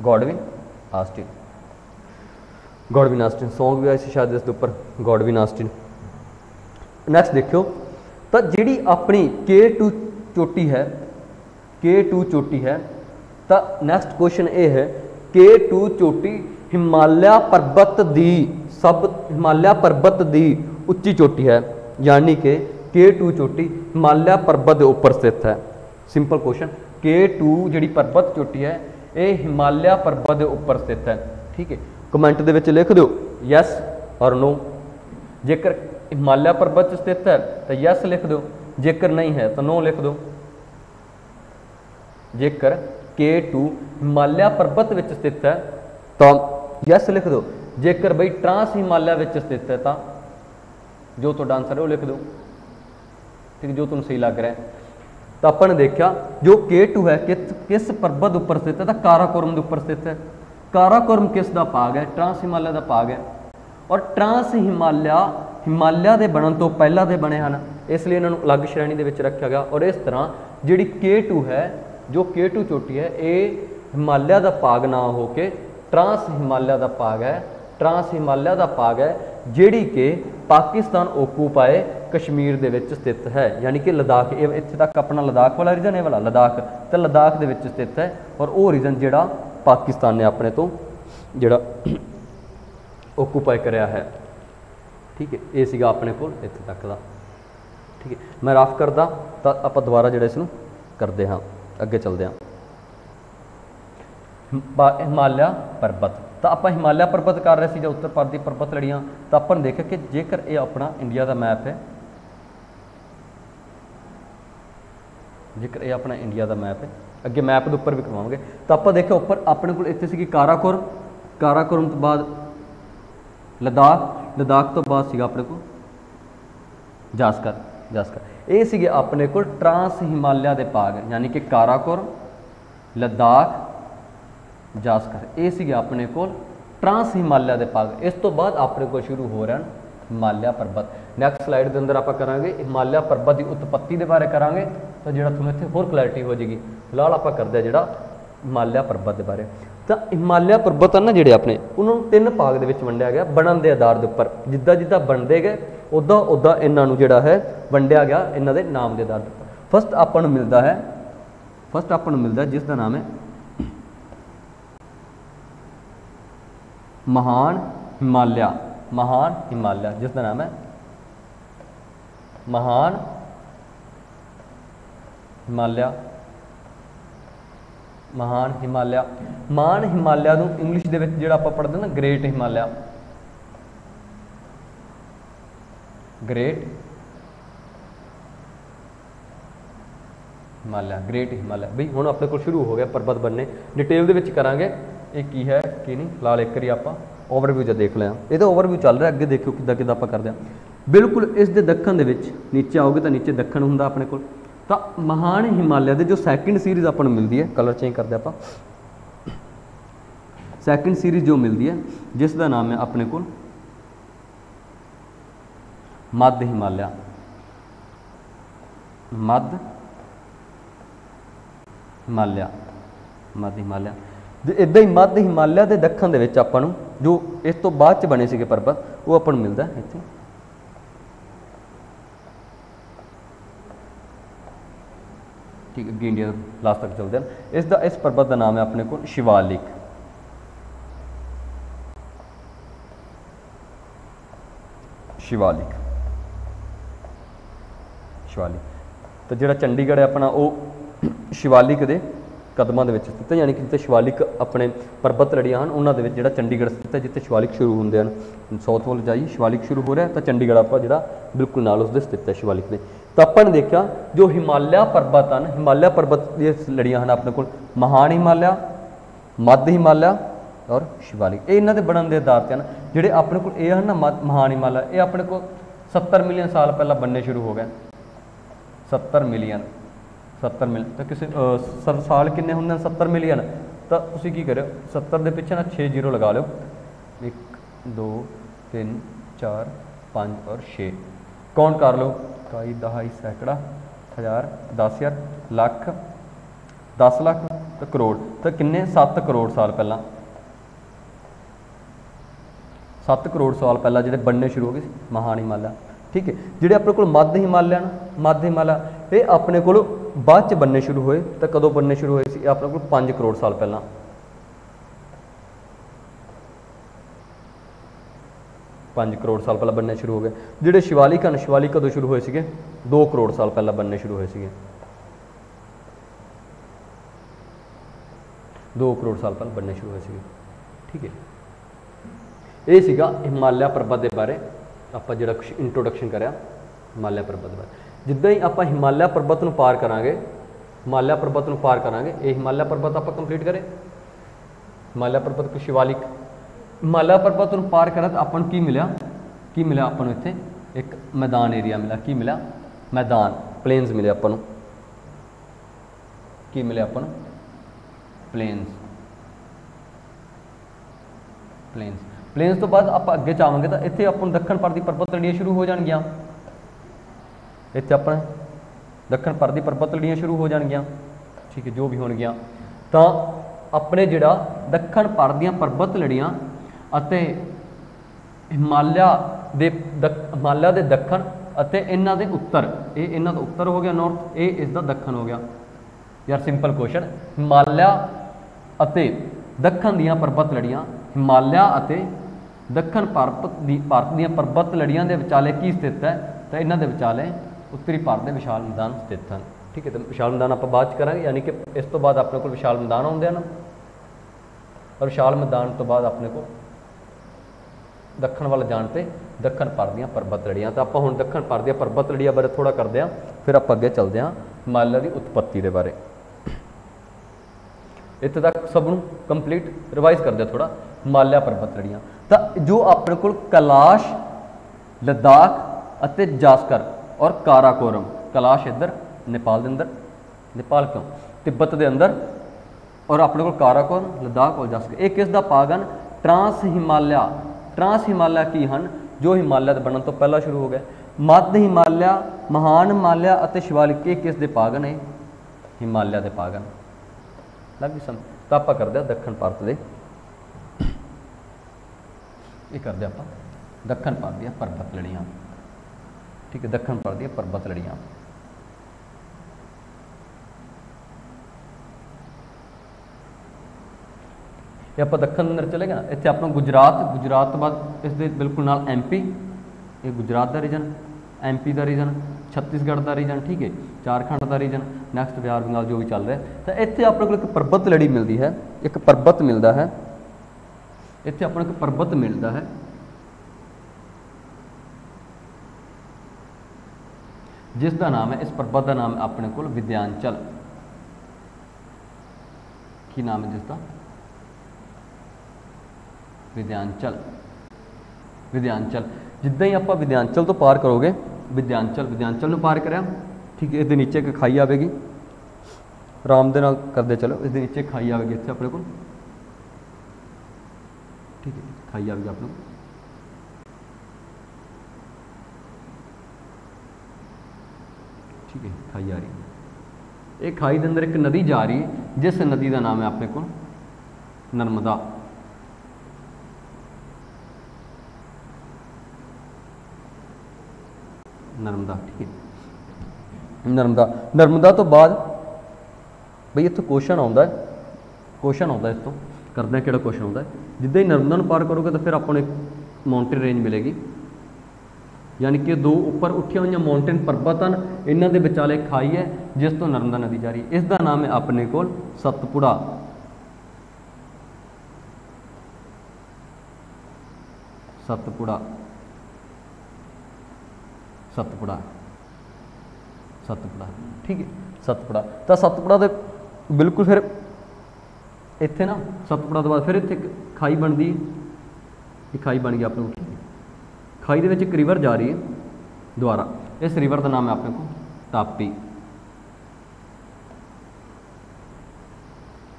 Godwin Austen, Godwin Austen song भी आए थे शायद इसके ऊपर, गॉडविन ऑस्टिन। नैक्सट देखियो तो जी अपनी K2 चोटी है, K2 चोटी है, तो नैक्सट क्वेश्चन ये है K2 चोटी हिमालय पर्बत दी हिमालय पर्बत दी उच्ची चोटी है, यानी कि K2 चोटी हिमालय पर्बत के उपर स्थित है। सिंपल क्वेश्चन, K2 जी पर्बत चोटी है ये हिमालय पर्बत के उपर स्थित है। ठीक है, कमेंट दे विच लिख दो यस और नो। जेकर हिमालय पर्बत स्थित है तो यस लिख दो, जेकर नहीं है तो नो लिख दो। जेकर K2 हिमालय पर्बत विच स्थित है तो यस लिख दो, जेकर बई ट्रांस हिमालय विच स्थित है तो जो तो आंसर है वो लिख दो। ठीक, जो तुम सही लग रहा है। तो अपन देखा जो K2 है किस पर्बत उपर स्थित है, तो काराकोरम के उपर स्थित है। काराकोरम किसका भाग है, ट्रांस हिमालय का भाग है, और ट्रांस हिमालय के बनने तो पहला दे बने हैं, इसलिए इन्होंने अलग श्रेणी के विच रखा गया। और इस तरह जी K2 है, जो K2 चोटी है ये हिमालय का भाग ना होके ट्रांस हिमालय का भाग है, ट्रांस हिमालय का भाग है जिहड़ी कि पाकिस्तान ओकूपाए कश्मीर दे विच स्थित है, यानी कि लद्दाख। इत्थे तक अपना लद्दाख वाला रीजन है वाला लद्दाख, तो लद्दाख दे विच स्थित है, और वो रीजन जिहड़ा पाकिस्तान ने अपने तो जिहड़ा ओकूपाई करया है। ठीक है, ये सीगा अपने कोल इत्थे तक दा। ठीक है, मैं रफ करदा तो आपां दोबारा जिहड़ा इसनूं करदे हां, अगे चलदे हां। हिमालय पर्बत, तो आप हिमालय पर्बत कर रहे थे, उत्तर भारत की पर्बत लड़ियाँ। तो अपन देखा कि जेकर ये अपना इंडिया का मैप है, जेकर ये अपना इंडिया का मैप है, अगे मैप के उपर भी करवाओगे। तो आप देखो उपर अपने को इतने सी काराकोरम, काराकोरम तो बाद लद्दाख, लद्दाख तो बाद सीगा अपने को जास्कर, जास्कर। ये सीगे अपने को ट्रांस हिमालय के भाग, यानी कि काराकोरम, लद्दाख, जास्कर। ये सीगे अपने को ट्रांस हिमालय के भाग। इस तो बाद अपने को शुरू हो रहा है हिमालय पर्बत। नैक्सट स्लाइड के अंदर आप करांगे हिमालय पर्बत की उत्पत्ति के बारे करांगे, तो जो तुम्हें इतने होर क्लैरिटी हो जाएगी। फिलहाल आप करते हैं जो हिमालय पर्बत के बारे। तो हिमालय पर्बत है ना जोड़े अपने, उन्होंने 3 भाग के वंडिया गया बनन के आधार के उपर। जिदा जिदा बनते गए उदा उदा इन्हों जोड़ा है वंडिया गया इन्हों के नाम के आधार पर। फस्ट अपन मिलता है, फस्ट अपन मिलता है जिसका नाम है महान हिमालय, महान हिमालय, जिसका नाम है महान हिमालय, महान हिमालय। महान हिमालय को इंग्लिश के जो आप पढ़ते ना great Himalaya, great Himalaya, great Himalaya. बई हुण अपने को शुरू हो गया पर्बत बनने। डिटेल के करांगे ये की है कि नहीं। फिलहाल एक बारी आप ओवरव्यू जो देख लिया, ये तो ओवरव्यू चल रहा है, अगे देखो कि आप करते हैं। बिल्कुल इस दे दखन दे विच नीचे आओगे तो नीचे दखन हुंदा अपने को। तो महान हिमालय के जो सैकेंड सीरीज़ अपन मिलती है, कलर चेंज करते आप, सैकेंड सीरीज़ जो मिलती है जिसका नाम है अपने को मध्य हिमालय, मध्य हिमालय, मध्य हिमालय। इदा ही मध्य हिमालय के दखन के अपन जो इस तो बाद च बने से पर्बत वो अपन मिलता है इतने। ठीक है, इंडिया लास्ट तक चलते हैं। इसका इस पर्बत का नाम है अपने को शिवालिक, शिवालिक, शिवालिक। तो जो चंडीगढ़ है अपना वो शिवालिक दे ਕਦਮਾਂ ਦੇ ਵਿੱਚ ਸਥਿਤ ਹੈ, ਯਾਨੀ ਕਿ ਜਿੱਥੇ ਸ਼ਿਵਾਲਿਕ ਆਪਣੇ ਪਰਬਤ ਲੜੀਆਂ ਹਨ ਉਹਨਾਂ ਦੇ ਵਿੱਚ ਜਿਹੜਾ ਚੰਡੀਗੜ੍ਹ ਸਥਿਤ ਹੈ, ਜਿੱਥੇ ਸ਼ਿਵਾਲਿਕ ਸ਼ੁਰੂ ਹੁੰਦੇ ਹਨ। ਸਾਊਥ ਵੱਲ ਜਾਈਏ, ਸ਼ਿਵਾਲਿਕ ਸ਼ੁਰੂ ਹੋ ਰਿਹਾ ਤਾਂ ਚੰਡੀਗੜ੍ਹ ਆਪਾਂ ਜਿਹੜਾ ਬਿਲਕੁਲ ਨਾਲ ਉਸਦੇ ਸਥਿਤ ਹੈ ਸ਼ਿਵਾਲਿਕ ਦੇ। ਤਾਂ ਆਪਾਂ ਨੇ ਦੇਖਿਆ ਜੋ ਹਿਮਾਲਿਆ ਪਰਬਤ ਹਨ, ਹਿਮਾਲਿਆ ਪਰਬਤ ਦੀਆਂ ਲੜੀਆਂ ਹਨ ਆਪਣੇ ਕੋਲ ਮਹਾਨ ਹਿਮਾਲਿਆ, ਮੱਧ ਹਿਮਾਲਿਆ ਔਰ ਸ਼ਿਵਾਲਿਕ। ਇਹ ਇਹਨਾਂ ਦੇ ਬਣਨ ਦੇ ਆਧਾਰ 'ਤੇ ਹਨ। ਜਿਹੜੇ ਆਪਣੇ ਕੋਲ ਇਹ ਹਨ ਨਾ ਮਹਾਨ ਹਿਮਾਲਿਆ, ਇਹ ਆਪਣੇ ਕੋਲ 70 ਮਿਲੀਅਨ ਸਾਲ ਪਹਿਲਾਂ ਬਣਨੇ ਸ਼ੁਰੂ ਹੋ ਗਏ। 70 ਮਿਲੀਅਨ ਤਾਂ ਕਿਸੇ ਸਾਲ ਕਿੰਨੇ ਹੁੰਦੇ ਹਨ? 70 ਮਿਲੀਅਨ। ਤਾਂ ਤੁਸੀਂ ਕੀ ਕਰਿਓ, 70 ਦੇ ਪਿੱਛੇ ਨਾ 6 ਜ਼ੀਰੋ ਲਗਾ ਲਿਓ। 1 2 3 4 5 ਔਰ 6 ਕਾਊਂਟ ਕਰ ਲਓ। 21 ਦਹਾਈ ਸੈਂਕੜਾ ਹਜ਼ਾਰ 10,000 ਲੱਖ 10 ਲੱਖ ਤੇ ਕਰੋੜ। ਤਾਂ ਕਿੰਨੇ? 7 ਕਰੋੜ ਸਾਲ ਪਹਿਲਾਂ, 7 ਕਰੋੜ ਸਾਲ ਪਹਿਲਾਂ ਜਿਹੜੇ ਬਣਨੇ ਸ਼ੁਰੂ ਹੋ ਗਏ ਸੀ ਮਹਾਨ ਹਿਮਾਲਿਆ। ਠੀਕ ਹੈ। ਜਿਹੜੇ ਆਪਣੇ ਕੋਲ ਮੱਧ ਹਿਮਾਲਿਆ ਨਾ, ਮੱਧ ਹਿਮਾਲਿਆ ਇਹ ਆਪਣੇ ਕੋਲ ਬਾਅਦ 'ਚ ਬਣਨੇ ਸ਼ੁਰੂ ਹੋਏ। ਤਾਂ ਕਦੋਂ ਬਣਨੇ ਸ਼ੁਰੂ ਹੋਏ ਸੀ? ਇਹ ਆਪਣੇ ਕੋਲ 5 ਕਰੋੜ ਸਾਲ ਪਹਿਲਾਂ। 5 ਕਰੋੜ ਸਾਲ ਪਹਿਲਾਂ ਬਣਨੇ ਸ਼ੁਰੂ ਹੋ ਗਏ। ਜਿਹੜੇ ਸ਼ਿਵਾਲਿਕ ਹਨ, ਸ਼ਿਵਾਲਿਕ ਕਦੋਂ ਸ਼ੁਰੂ ਹੋਏ ਸੀਗੇ? 2 ਕਰੋੜ ਸਾਲ ਪਹਿਲਾਂ ਬਣਨੇ ਸ਼ੁਰੂ ਹੋਏ ਸੀਗੇ। 2 ਕਰੋੜ ਸਾਲ ਪਹਿਲਾਂ ਬਣਨੇ ਸ਼ੁਰੂ ਹੋਏ ਸੀਗੇ। ਠੀਕ ਹੈ। ਇਹ ਸੀਗਾ ਹਿਮਾਲਿਆ ਪਰਬਤ ਦੇ ਬਾਰੇ ਆਪਾਂ ਜਿਹੜਾ ਕੁਛ ਇੰਟਰੋਡਕਸ਼ਨ ਕਰਿਆ ਹਿਮਾਲਿਆ ਪਰਬਤ ਬਾਰੇ। ਜਿੱਦਾਂ ਹੀ ਆਪਾਂ ਹਿਮਾਲਿਆ ਪਰਬਤ ਨੂੰ ਪਾਰ ਕਰਾਂਗੇ, ਹਿਮਾਲਿਆ ਪਰਬਤ ਨੂੰ ਪਾਰ ਕਰਾਂਗੇ, ਇਹ ਹਿਮਾਲਿਆ ਪਰਬਤ ਆਪਾਂ ਕੰਪਲੀਟ ਕਰੇ। ਹਿਮਾਲਿਆ ਪਰਬਤ ਸ਼ਿਵਾਲਿਕ, ਹਿਮਾਲਿਆ ਪਰਬਤ ਨੂੰ ਪਾਰ ਕਰਾਂ ਤਾਂ ਆਪਾਂ ਨੂੰ ਕੀ ਮਿਲਿਆ? ਕੀ ਮਿਲਿਆ ਆਪਾਂ ਨੂੰ? ਇੱਥੇ ਇੱਕ ਮੈਦਾਨ ਏਰੀਆ ਮਿਲਿਆ। ਕੀ ਮਿਲਿਆ? ਮੈਦਾਨ, ਪਲੇਨਸ ਮਿਲੇ ਆਪਾਂ ਨੂੰ। ਕੀ ਮਿਲਿਆ ਆਪਾਂ ਨੂੰ? ਪਲੇਨਸ। ਪਲੇਨਸ ਤੋਂ ਬਾਅਦ ਆਪਾਂ ਅੱਗੇ ਜਾਵਾਂਗੇ ਤਾਂ ਇੱਥੇ ਆਪਾਂ ਨੂੰ ਦੱਖਣ ਭਾਰਤੀ ਪਰਬਤ ਲੜੀਆਂ ਸ਼ੁਰੂ ਹੋ ਜਾਣਗੀਆਂ। ਇੱਥੇ ਆਪਣੇ ਦੱਖਣ ਭਾਰਤੀ ਪਰਬਤ ਲੜੀਆਂ ਸ਼ੁਰੂ ਹੋ ਜਾਣਗੀਆਂ। ਠੀਕ ਹੈ, ਜੋ ਵੀ ਹੋਣਗੀਆਂ। ਤਾਂ ਆਪਣੇ ਜਿਹੜਾ ਦੱਖਣ ਭਾਰਤ ਦੀਆਂ ਪਰਬਤ ਲੜੀਆਂ ਅਤੇ ਹਿਮਾਲਿਆ ਦੇ ਦੱਖਣ ਅਤੇ ਇਹਨਾਂ ਦੇ ਉੱਤਰ, ਇਹ ਇਹਨਾਂ ਦਾ ਉੱਤਰ ਹੋ ਗਿਆ ਨਾਰਥ, ਇਹ ਇਸ ਦਾ ਦੱਖਣ ਹੋ ਗਿਆ। ਯਾਰ ਸਿੰਪਲ ਕੁਐਸਚਨ, ਹਿਮਾਲਿਆ ਅਤੇ ਦੱਖਣ ਦੀਆਂ ਪਰਬਤ ਲੜੀਆਂ, ਹਿਮਾਲਿਆ ਅਤੇ ਦੱਖਣ ਭਾਰਤ ਦੀਆਂ ਪਰਬਤ ਲੜੀਆਂ ਦੇ ਵਿਚਾਲੇ ਕੀ ਸਥਿਤ ਹੈ? ਤਾਂ ਇਹਨਾਂ ਦੇ ਵਿਚਾਲੇ ਉੱਤਰੀ ਭਾਰਤ ਦੇ ਵਿਸ਼ਾਲ ਮੈਦਾਨ ਸਥਿਤ ਹਨ। ਠੀਕ ਹੈ। ਤਾਂ ਵਿਸ਼ਾਲ ਮੈਦਾਨ ਆਪਾਂ ਬਾਅਦ 'ਚ ਕਰਾਂਗੇ, ਯਾਨੀ ਕਿ ਇਸ ਤੋਂ ਬਾਅਦ ਆਪਣੇ ਕੋਲ ਵਿਸ਼ਾਲ ਮੈਦਾਨ ਆਉਂਦੇ ਹਨ ਔਰ ਵਿਸ਼ਾਲ ਮੈਦਾਨ ਤੋਂ ਬਾਅਦ ਆਪਣੇ ਕੋਲ ਦੱਖਣ ਵੱਲ ਜਾਣ 'ਤੇ ਦੱਖਣ ਭਾਰਤ ਦੀਆਂ ਪਰਬਤ ਲੜੀਆਂ। ਤਾਂ ਆਪਾਂ ਹੁਣ ਦੱਖਣ ਭਾਰਤ ਦੀਆਂ ਪਰਬਤ ਲੜੀਆਂ ਬਾਰੇ ਥੋੜ੍ਹਾ ਕਰਦੇ ਹਾਂ, ਫਿਰ ਆਪਾਂ ਅੱਗੇ ਚੱਲਦੇ ਹਾਂ ਹਿਮਾਲਿਆ ਦੀ ਉਤਪੱਤੀ ਦੇ ਬਾਰੇ। ਇੱਥੇ ਤੱਕ ਸਭ ਨੂੰ ਕੰਪਲੀਟ ਰਿਵਾਈਜ਼ ਕਰਦੇ ਥੋੜ੍ਹਾ। ਹਿਮਾਲਿਆ ਪਰਬਤ ਲੜੀਆਂ ਤਾਂ ਜੋ ਆਪਣੇ ਕੋਲ ਕੈਲਾਸ਼, ਲੱਦਾਖ ਅਤੇ ਜਾਸਕਰ ਔਰ ਕਾਰਾਕੋਰਮ, ਕੈਲਾਸ਼ ਇੱਧਰ ਨੇਪਾਲ ਦੇ ਅੰਦਰ, ਨੇਪਾਲ ਕਿਉਂ, ਤਿੱਬਤ ਦੇ ਅੰਦਰ, ਔਰ ਆਪਣੇ ਕੋਲ ਕਾਰਾਕੋਰਮ, ਲੱਦਾਖ ਔਰ ਜਾਸਕਰ, ਇਹ ਕਿਸ ਦਾ ਭਾਗ ਹਨ? ਟਰਾਂਸ ਹਿਮਾਲਿਆ। ਟਰਾਂਸ ਹਿਮਾਲਿਆ ਕੀ ਹਨ? ਜੋ ਹਿਮਾਲਿਆ ਦੇ ਬਣਨ ਤੋਂ ਪਹਿਲਾਂ ਸ਼ੁਰੂ ਹੋ ਗਏ। ਮੱਧ ਹਿਮਾਲਿਆ, ਮਹਾਨ ਹਿਮਾਲਿਆ ਅਤੇ ਸ਼ਿਵਾਲਿਕ, ਇਹ ਕਿਸ ਦੇ ਭਾਗ ਨੇ? ਹਿਮਾਲਿਆ ਦੇ ਭਾਗ ਹਨ। ਲੱਗ ਗਈ ਸਮਝ? ਤਾਂ ਆਪਾਂ ਕਰਦੇ ਹਾਂ ਦੱਖਣ ਭਾਰਤ ਦੇ, ਇਹ ਕਰਦੇ ਆਪਾਂ ਦੱਖਣ ਭਾਰਤ ਦੀਆਂ ਪਰਬਤ ਲੜੀਆਂ। ਠੀਕ ਹੈ। ਦੱਖਣ ਭਾਰਤ ਦੀਆਂ ਪਰਬਤ ਲੜੀਆਂ। ਇਹ ਆਪਾਂ ਦੱਖਣ ਅੰਦਰ ਚਲੇ ਗਏ ਨਾ, ਇੱਥੇ ਆਪਣਾ ਗੁਜਰਾਤ ਤੋਂ ਬਾਅਦ ਇਸ ਦੇ ਬਿਲਕੁਲ ਨਾਲ MP, ਇਹ ਗੁਜਰਾਤ ਦਾ ਰੀਜਨ, MP ਦਾ ਰੀਜਨ, ਛੱਤੀਸਗੜ੍ਹ ਦਾ ਰੀਜਨ। ਠੀਕ ਹੈ। ਝਾਰਖੰਡ ਦਾ ਰੀਜਨ, ਨੈਕਸਟ ਬਿਹਾਰ ਬੰਗਾਲ ਜੋ ਵੀ ਚੱਲ ਰਿਹਾ। ਤਾਂ ਇੱਥੇ ਆਪਣੇ ਕੋਲ ਇੱਕ ਪਰਬਤ ਲੜੀ ਮਿਲਦੀ ਹੈ, ਇੱਕ ਪਰਬਤ ਮਿਲਦਾ ਹੈ। ਇੱਥੇ ਆਪਣੇ ਕੋਲ ਪਰਬਤ ਮਿਲਦਾ ਹੈ ਜਿਸ ਦਾ ਨਾਮ ਹੈ, ਇਸ ਪਰਬਤ ਦਾ ਨਾਮ ਹੈ ਆਪਣੇ ਕੋਲ ਵਿਦਿਆਂਚਲ। ਕੀ ਨਾਮ ਹੈ ਜਿਸ ਦਾ? ਵਿਦਿਆਂਚਲ। ਵਿਦਿਆਂਚਲ। ਜਿੱਦਾਂ ਹੀ ਆਪਾਂ ਵਿਦਿਆਂਚਲ ਤੋਂ ਪਾਰ ਕਰੋਗੇ, ਵਿਦਿਆਂਚਲ ਨੂੰ ਪਾਰ ਕਰਿਆ। ਠੀਕ ਹੈ। ਇਹਦੇ ਨੀਚੇ ਇੱਕ ਖਾਈ ਆਵੇਗੀ, ਆਰਾਮ ਦੇ ਨਾਲ ਕਰਦੇ ਚਲੋ। ਇਸਦੇ ਨੀਚੇ ਖਾਈ ਆਵੇਗੀ ਇੱਥੇ ਆਪਣੇ ਕੋਲ। ਠੀਕ ਹੈ। ਖਾਈ ਆਵੇਗੀ ਆਪਣੇ ਕੋਲ। ਠੀਕ ਹੈ। ਖਾਈ ਆ ਰਹੀ ਹੈ। ਇਹ ਖਾਈ ਦੇ ਅੰਦਰ ਇੱਕ ਨਦੀ ਜਾ ਰਹੀ ਹੈ, ਜਿਸ ਨਦੀ ਦਾ ਨਾਮ ਹੈ ਆਪਣੇ ਕੋਲ ਨਰਮਦਾ। ਨਰਮਦਾ। ਠੀਕ ਹੈ। ਨਰਮਦਾ ਤੋਂ ਬਾਅਦ ਬਈ ਇੱਥੇ ਕੁਐਸਚਨ ਆਉਂਦਾ ਹੈ, ਇਸ ਤੋਂ ਕਰਦੇ ਹਾਂ ਕਿਹੜਾ ਕੁਐਸਚਨ ਆਉਂਦਾ ਹੈ। ਜਿੱਦਾਂ ਹੀ ਨਰਮਦਾ ਨੂੰ ਪਾਰ ਕਰੋਗੇ ਤਾਂ ਫਿਰ ਆਪਾਂ ਨੂੰ ਇੱਕ ਮਾਊਂਟੇਨ ਰੇਂਜ ਮਿਲੇਗੀ। यानी कि दो उपर उठिया हुई माउंटेन परबत हैं, इन्हों के विचाले खाई है जिस तो नर्मदा नदी जा रही है। इसका नाम है अपने को सतपुड़ा। सतपुड़ा, सतपुड़ा, सतपुड़ा, ठीक है। सतपुड़ा तो सतपुड़ा के बिल्कुल फिर इत्थे ना सतपुड़ा तो बाद फिर इत्थे खाई बनती है, खाई बन गई अपने को। खाई दे एक रिवर जा रही है द्वारा, इस रिवर का नाम है अपने को तापी।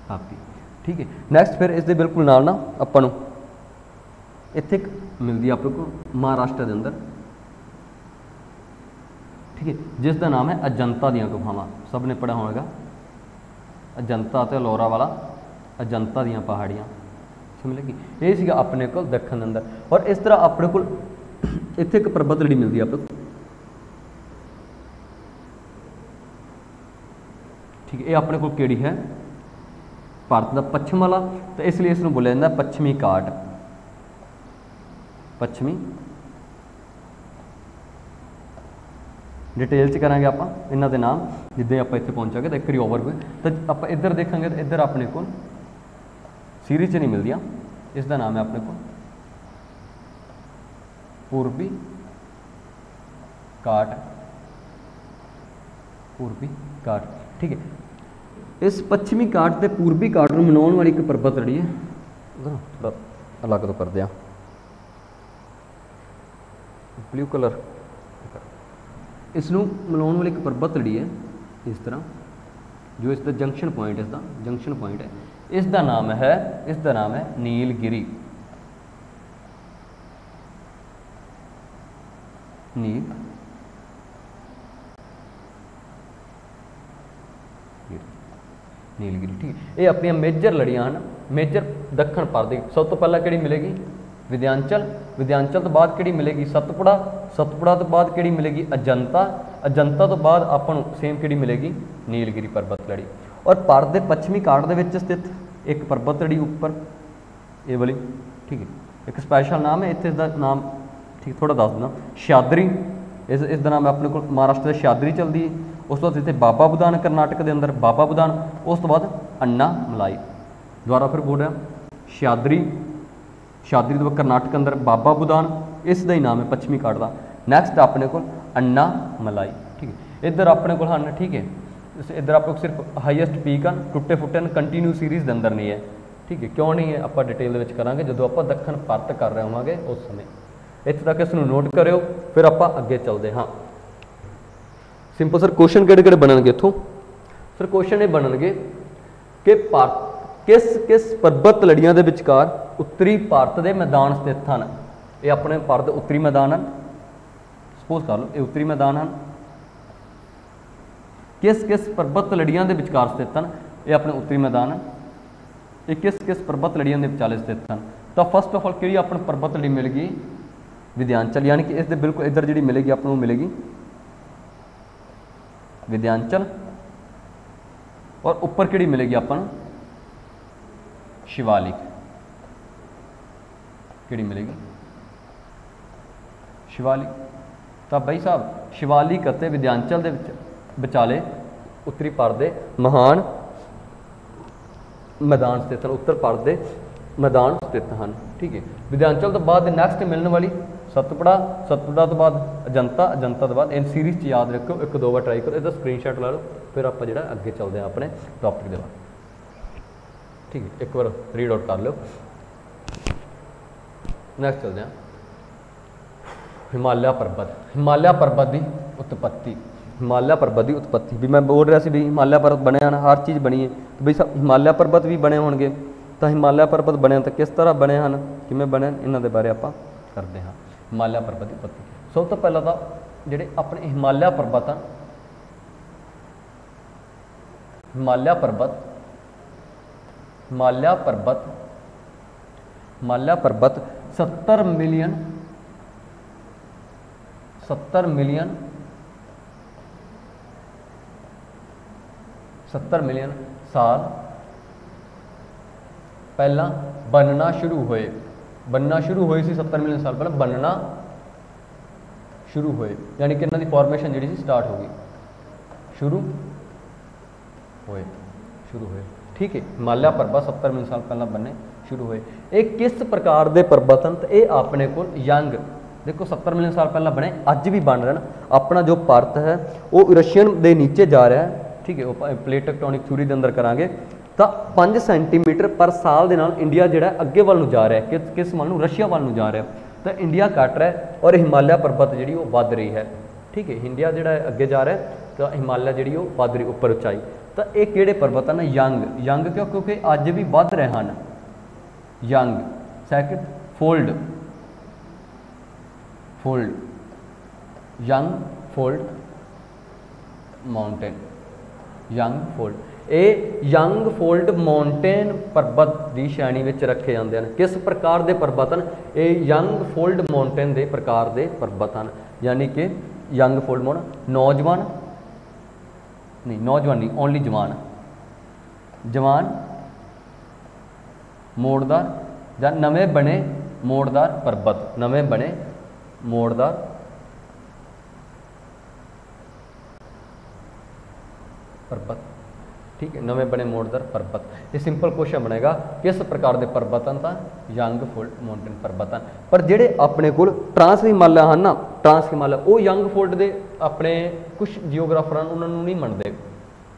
तापी, ठीक है। नैक्सट फिर इस बिल्कुल नाल ना अपन इत्थे मिलती है अपने को महाराष्ट्र के अंदर, ठीक है, जिसका नाम है अजंता दी गुफावां। सब ने पढ़ा होगा अजंता ते अलोरा वाला अजंता दी पहाड़ियाँ मिलेगी। ये सीगा अपने को दक्षिण अंदर। और इस तरह अपने को इत्थे एक परबत लड़ी मिलती है अपने को, ठीक है। ये अपने को केड़ी है भारत का पश्चिम वाला, तो इसलिए इसनूं बोलिया जाता पश्चिमी घाट। पश्चिमी डिटेल च करांगे आप इन्हां दे नाम जिद्दां आप इत्थे पहुंचांगे तो एक बारी ओवरव्यू। तो आप इधर देखांगे तो इधर अपने को सीरीज च नहीं मिलदियां। इसका नाम है अपने को पूर्वी घाट। पूर्वी घाट, ठीक है। इस पश्चिमी घाट के पूर्वी घाट में मनाने वाली एक परबत लड़ी है, थोड़ा अलग तो करते हैं ब्लू कलर। इसनों मिलाने वाली एक परबत लड़ी है इस तरह, जो इसका जंक्शन पॉइंट, इसका जंक्शन पॉइंट है। इसका नाम है नीलगिरी। नीलगिरी, ठीक है। ये अपन मेजर लड़ियां हैं, मेजर दक्षिण भारत की। सब तो पहला कि मिलेगी विद्यांचल, विद्यांचल तो बाद कि मिलेगी सतपुड़ा, सतपुड़ा तो बाद कि मिलेगी अजंता, अजंता तो बाद अपन सेम कि मिलेगी नीलगिरी परबत लड़ी। और भारत के पश्चिमी घाट के स्थित एक परबत लड़ी उपर ये वाली, ठीक है। एक स्पैशल नाम है इत्थे, इसका नाम ठीक थोड़ा दस देना शादरी। इसका नाम है अपने को महाराष्ट्र से शादरी चलती है। उस तो बाद इतने बाबा बुदान करनाटक के अंदर बाबा बुदान, उस तो बाद अन्ना मलाई। दोबारा फिर बोल रहा शादरी, शादरी तो करनाटक के अंदर बाबा बुदान, इसका ही नाम है पश्चिमी घाट का। नैक्सट अपने को अन्ना मलाई, ठीक है। इधर अपने को हैं, ठीक है। इधर आप सिर्फ हाईएस्ट पीक हैं, टुटे फुटे कंटीन्यू सीरीज़ के अंदर नहीं है, ठीक है। क्यों नहीं है आप डिटेल करा जो आप दक्षिण भारत कर रहे होंगे उस समय। इत्थे तक इसनूं नोट करो, फिर आप अगे चलते हाँ। सिंपल सर क्वेश्चन किहड़े बननगे इत्थों? सर क्वेश्चन ये बननगे कि भारत किस किस परबत लड़ियां दे विचकार उत्तरी भारत के मैदान स्थित हैं। ये अपने भारत के उत्तरी मैदान हैं, सपोज कर लो ये उत्तरी मैदान हैं। किस किस परबत लड़ियां के विचकार स्थित हैं, ये अपने उत्तरी मैदान है। ये किस किस परबत लड़ियां के विचाले स्थित हैं। तो फस्ट ऑफ ऑल कि अपन परबत लड़ी मिल गई विद्यांचल, यानी कि इस बिल्कुल इधर जी मिलेगी अपने मिलेगी विद्यांचल। और उपर कि मिलेगी अपन शिवालिक, कि मिलेगी शिवालिक। तो भाई साहब शिवालिक और विद्यांचल के विचाले उत्तरी भारत के महान मैदान स्थित हैं, उत्तर भारत के मैदान स्थित हैं, ठीक है। विद्यांचल तो बाद नैक्सट मिलने वाली सतपुड़ा, सतपुड़ा तो बाद अजंता, अजंता तो बाद इन सीरीज़ याद रखो, एक दो बार ट्राई करो, इसका स्क्रीनशॉट ला लो, फिर आप जो अगे चलते हैं अपने टॉपिक के बाद, ठीक है। एक बार रीड आउट कर लो। नैक्सट चलते हैं हिमालय पर्वत। हिमालय पर्वत की उत्पत्ति, हिमालय पर्वत की उत्पत्ति भी मैं बोल रहा सी भी हिमालय पर्वत बने हैं, हर चीज़ बनी है तो भाई सब हिमालय पर्वत भी बने होंगे। तो हिमालय पर्वत बने तो किस तरह बने हैं, किमें बने, इन्हों के बारे आप करते हैं। हिमालय पर्वत की उत्पत्ति सब तो पहला तो जोड़े अपने हिमालय पर्वत हैं, हिमालय पर्वत, हिमालय पर्वत, हिमालय पर्वत 70 मिलियन 70 मिलियन साल पहला बनना शुरू हुए, बनना शुरू हुए सी 70 मिलियन साल पहले बनना शुरू होए, यानी कि इन्हां दी फॉर्मेशन जिहड़ी सी स्टार्ट हो गई, शुरू होए, ठीक है। हिमालय पर्बत 70 मिलियन साल पहला बने शुरू होए। ये किस प्रकार के पर्बत हैं? तो ये अपने को यंग, देखो 70 मिलियन साल पहला बने, अज भी बन रहे हैं। अपना जो भारत है वो रशियन के नीचे जा रहा है, ठीक है। वो प्लेट टेक्टोनिक थ्योरी के अंदर करांगे तो 5 सेंटीमीटर पर साल के नाल इंडिया जो अगे वाल जा रहा है, किस वाल रशिया वाल जा रहा है, तो इंडिया घट रहा है और हिमालय पर्बत जी वो वध रही है, ठीक है। इंडिया जो अगे जा रहा है तो हिमालय जी वध रही उपर उचाई। तो ये किहड़े पर्बत हैं? यंग, यंग क्यों? क्योंकि अज भी वध रहे हैं young. Second fold, fold, young fold mountain, young fold. ये यंग फोल्ड माउंटेन पर्बत की श्रेणी में रखे जाते हैं। किस प्रकार के पर्बत हैं? ये यंग फोल्ड माउंटेन के प्रकार के पर्बत हैं, यानी कि यंग फोल्ड माउंटेन। नौजवान नहीं, नौजवान नहीं, ओनली जवान, जवान मोड़दार या नवे बने मोड़दार पर्बत, नवे बने मोड़दार पर्बत, ठीक है। नवे बने मोड़दार पर्बत। ये सिंपल क्वेश्चन बनेगा किस प्रकार के पर्बत हैं? तो यंग फोल्ड माउंटेन पर्बत हैं। पर जेडे अपने को ट्रांस हिमालय हैं ना, ट्रांस हिमालय वो यंग फोल्ड के अपने कुछ जियोग्राफर उन्होंने नहीं मनते,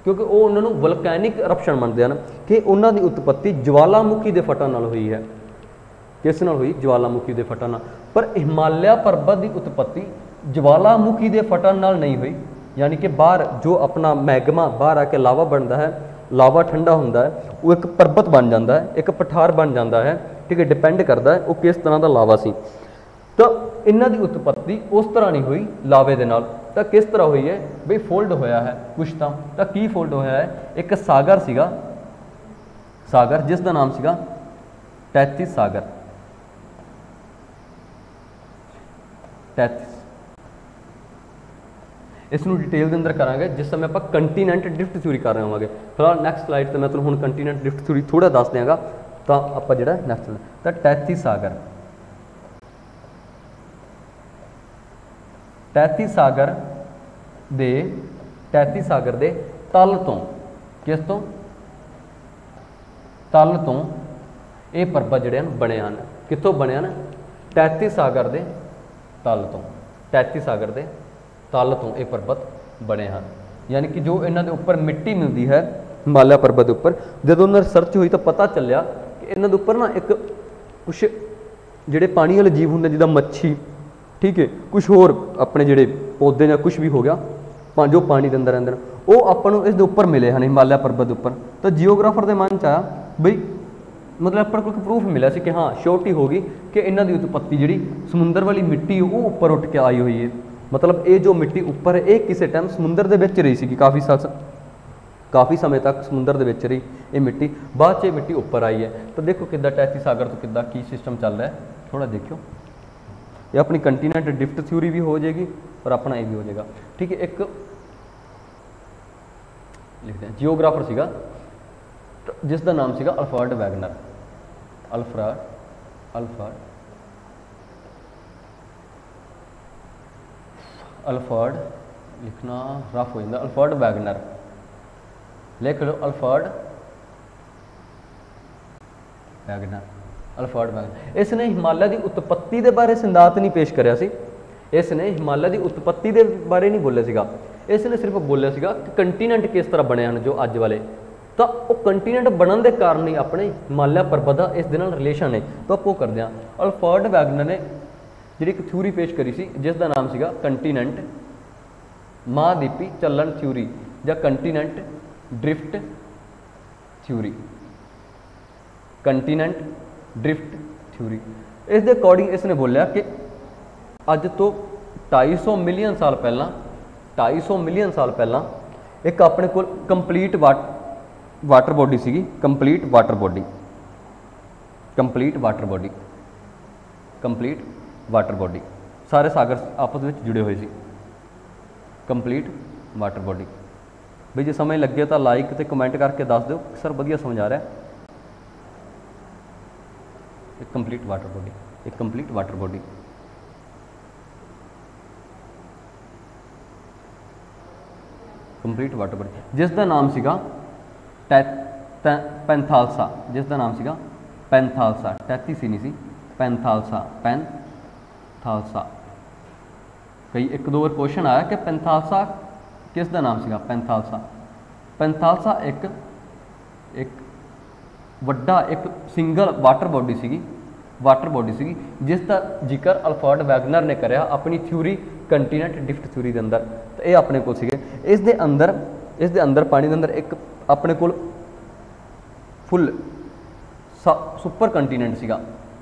क्योंकि वो उन्होंने वल्कैनिक eruption मनते हैं कि उन्होंने उत्पत्ति ज्वालामुखी के फटां नाल हुई है। किस नाल हुई? ज्वालामुखी के फटां नाल। पर हिमालय पर्बत की उत्पत्ति ज्वालामुखी के फटां नाल नहीं हुई, यानी कि बाहर जो अपना मैगमा बाहर आके लावा बनता है, लावा ठंडा होंदा है, वो एक पर्बत बन जाता है, एक पठार बन जाता है, ठीक है। डिपेंड करता है वो किस तरह का लावा सी। तो इन्हां दी उत्पत्ति उस तरह नहीं हुई लावे दे नाल, तो किस तरह हुई है बई? फोल्ड होया है कुछ तो की फोल्ड होया है? एक सागर सीगा, सागर जिसका नाम सीगा तैतीस सागर, तैतीस। इसनूं डिटेल के अंदर करांगे जिस समय आप कंटीनेंट ड्रिफ्ट थ्योरी कर रहे होवांगे। फिलहाल नैक्सट स्लाइड से मैं तुहानूं हुण कंटीनेंट ड्रिफ्ट थ्योरी थोड़ा दस देंगा, तो आप जिहड़ा नैक्सट तो तैतीस सागर, तैतीस सागर दे तल तो, किस तो? तल तो ये पर्बत जिहड़े बने हैं। कित्थों बने हैं? तैतीस सागर दे तल तो, तैतीस सागर दे तल तो ये पर्बत बने हैं। यानी कि जो इन्हां दे उपर मिट्टी मिलती है हिमालय पर्बत के उपर, जदों उन्हें रिसर्च हुई तो पता चलिया कि इन्हां दे उपर ना एक कुछ जिहड़े पानी वाले जीव होंगे जिद्दां मच्छी, ठीक है, कुछ होर अपने जिहड़े पौधे या कुछ भी हो गया जो पानी के अंदर रहते हैं, वो अपन इस उपर मिले हैं हिमालय पर्बत उपर। तो जियोग्राफर के मन च आया बई, मतलब अपन को प्रूफ मिला कि हाँ श्योरिटी होगी कि इन्हां दी उत्पत्ति जी समुद्र वाली मिट्टी वो उपर उठ के आई हुई है। मतलब ये जो मिट्टी उपर है ये किसी टाइम समुद्र के विच रही सी, काफ़ी समय तक समुद्र के विच रही ये मिट्टी, बाद च मिट्टी उपर आई है। तो देखो किद्दां तैतीस सागर तो किद्दां की सिस्टम चल रहा है, थोड़ा देखियो। ये अपनी कंटीनेंट ड्रिफ्ट थ्योरी भी हो जाएगी और अपना ये भी हो जाएगा, ठीक है। एक लिखते हैं जियोग्राफर सीगा जिसका नाम सीगा अल्फ्रेड वैगनर, अल्फ्रेड लिखना रफ हो जाता, अल्फ्रेड वैगनर लिख लो, अल्फ्रेड वैगनर। इसने हिमालय की उत्पत्ति के बारे सिद्धांत नहीं पेश कराया सी, इसने हिमालय की उत्पत्ति के बारे नहीं बोलिया सीगा, इसने सिर्फ बोलिया सीगा कि कंटीनेंट किस तरह बने हैं जो अज वाले। तो वो कंटीनेंट बनने के कारण ही अपने हिमालय पर्बत का इस रिलेशन है। तो आप वो करते हैं, अल्फ्रेड वैगनर ने जी एक थ्योरी पेश करी सी जिसका नाम सीगा कंटीनेंट महाद्वीपी चलन थ्योरी या कंटीनेंट ड्रिफ्ट थ्योरी, कंटीनेंट ड्रिफ्ट थ्योरी। इस दे अकॉर्डिंग इसने बोलिया कि अज तो 250 मिलियन साल पहला, 250 मिलियन साल पहला एक अपने को कंप्लीट वाटर बॉडी सी, कंप्लीट वाटर बॉडी, सारे सागर आपस में जुड़े हुए सी, कंप्लीट वाटर बॉडी। भाई जो समय लगे तो लाइक तो कमेंट करके दस दो सर वधिया समझ आ रहा है। एक complete water body, complete water body, ਜਿਸ ਦਾ ਨਾਮ ਸੀਗਾ ਪੈਂਥਾਲਸਾ, ਜਿਸ ਦਾ ਨਾਮ ਸੀਗਾ ਪੈਂਥਾਲਸਾ, ਟੈਥੀਸੀ ਨਹੀਂ ਸੀ, ਪੈਂਥਾਲਸਾ, ਪੈਂਥਾਲਸਾ। कई एक दो बार क्वेश्चन आया कि पैंथालसा किस दा नाम सीगा, पैंथालसा। पैंथालसा एक एक वड्डा एक सिंगल वाटर बॉडी सीगी, वाटर बॉडी सीगी जिसका जिक्र अल्फ्रेड वैगनर ने कराया अपनी थ्योरी कंटीनेंट डिफ्ट थ्योरी के अंदर। तो ये अपने को सीगे इस दे अंदर पानी के अंदर एक अपने को फुल सुपर कंटीनेंट सीगा,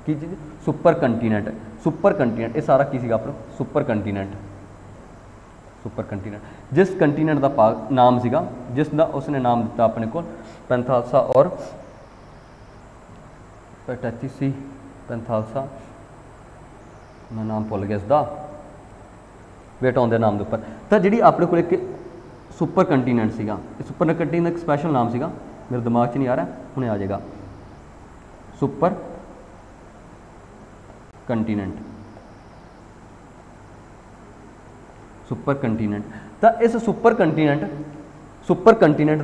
की चीज़ सुपर कंटीनेंट, सुपर कंटीनेंट ये सारा की सीगा अपना सुपर कंटीनेंट, सुपर कंटीनेंट जिस कंटीनेंट का भाग नाम सीगा जिसका उसने नाम दिता अपने को पैंथालसा और टैथीसी, पैंथालसा मैं नाम भुल गया इसका, वेट आउंदे नाम के उपर। तो जी अपने को एक सुपर कंटीनेंट सीगा, सुपर कंटीनेंट एक स्पैशल नाम सीगा, मेरे दिमाग च नहीं आ रहा, हुणे आ जाएगा, सुपर कंटीनेंट, सुपर कंटीनेंट। तो इस सुपर कंटीनेंट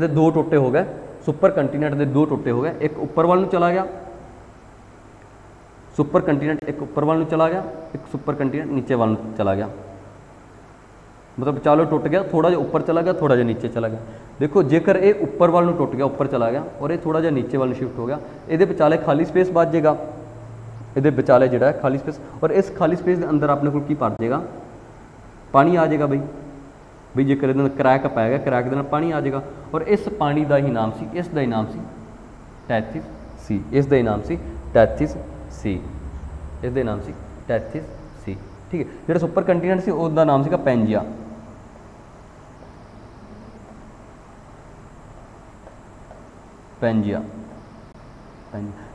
के दो टोटे हो गए, सुपर कंटीनेंट के दो टोटे हो गए, एक उपर वाल नूं चला गया, सुपर कंटीनेंट एक उपर वाल नूं चला गया, एक सुपर कंटीनेंट नीचे वाल नूं चला गया, मतलब चालो टुट गया, थोड़ा जिहा उपर चला गया, थोड़ा जिहा नीचे चला गया। देखो जेकर ये उपर वाल नूं टुट गया, उपर चला गया और ये थोड़ा जिहा नीचे वाल नूं शिफ्ट हो गया, ये विचाले खाली स्पेस बच जाएगा, ये विचाले जिहड़ा है खाली स्पेस, और इस खाली स्पेस के अंदर अपने को की भर जाएगा, पानी आ जाएगा बई, बई जेकर इहदे क्रैक पै गया, क्रैक दे नाल पानी आ जाएगा, और इस पानी का ही नाम सी, इसका ही नाम सी टैथिस सी, इसका ही नाम सी टैथिस सी, इसका नाम सी टैथिस सी। ठीक है, जिहड़ा सुपर कंटीनेंट सी उसका नाम सीगा पैंजिया, पैंजिया,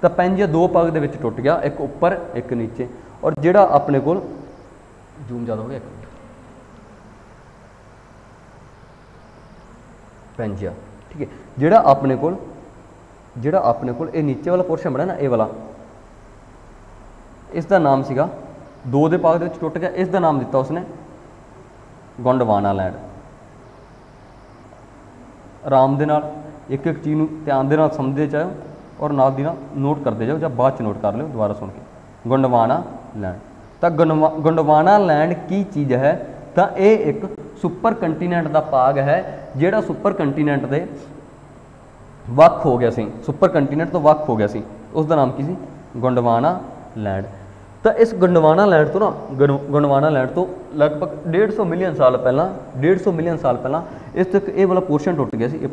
तो पैंजिया दो भाग दे विच टुट गया, एक उपर एक नीचे, और जिहड़ा अपने कोल जूम ज़्यादा हो गया, पैंजिया। ठीक है, जिहड़ा अपने कोल ये नीचे वाला पोर्शन बना ना, ये वाला, इसका नाम सीगा दो दे भाग दे विच टुट गया, इसका नाम दिता उसने गोंडवाना लैंड। आराम दे नाल एक एक चीज़ ध्यान दे नाल समझदे जाओ और नाल दी नाल नोट करते जाओ, या बाद च नोट कर लो दोबारा सुन के। गोंडवाना लैंड, तो गोंडवाना लैंड की चीज़ है, तो ये एक सुपर कंटीनेंट का भाग है, जिहड़ा सुपर कंटीनेंट दे वक् हो गया सी, सुपर कंटीनेंट तो वक् हो गया सी, उसका नाम की सी गोंडवाना लैंड। तो इस गोंडवाना लैंड तो ना, गोंडवाना लैंड तो लगभग 150 मिलियन साल पहला, 150 मिलियन साल पहला इस तक ये वाला पोर्शन टुट गया सी, ये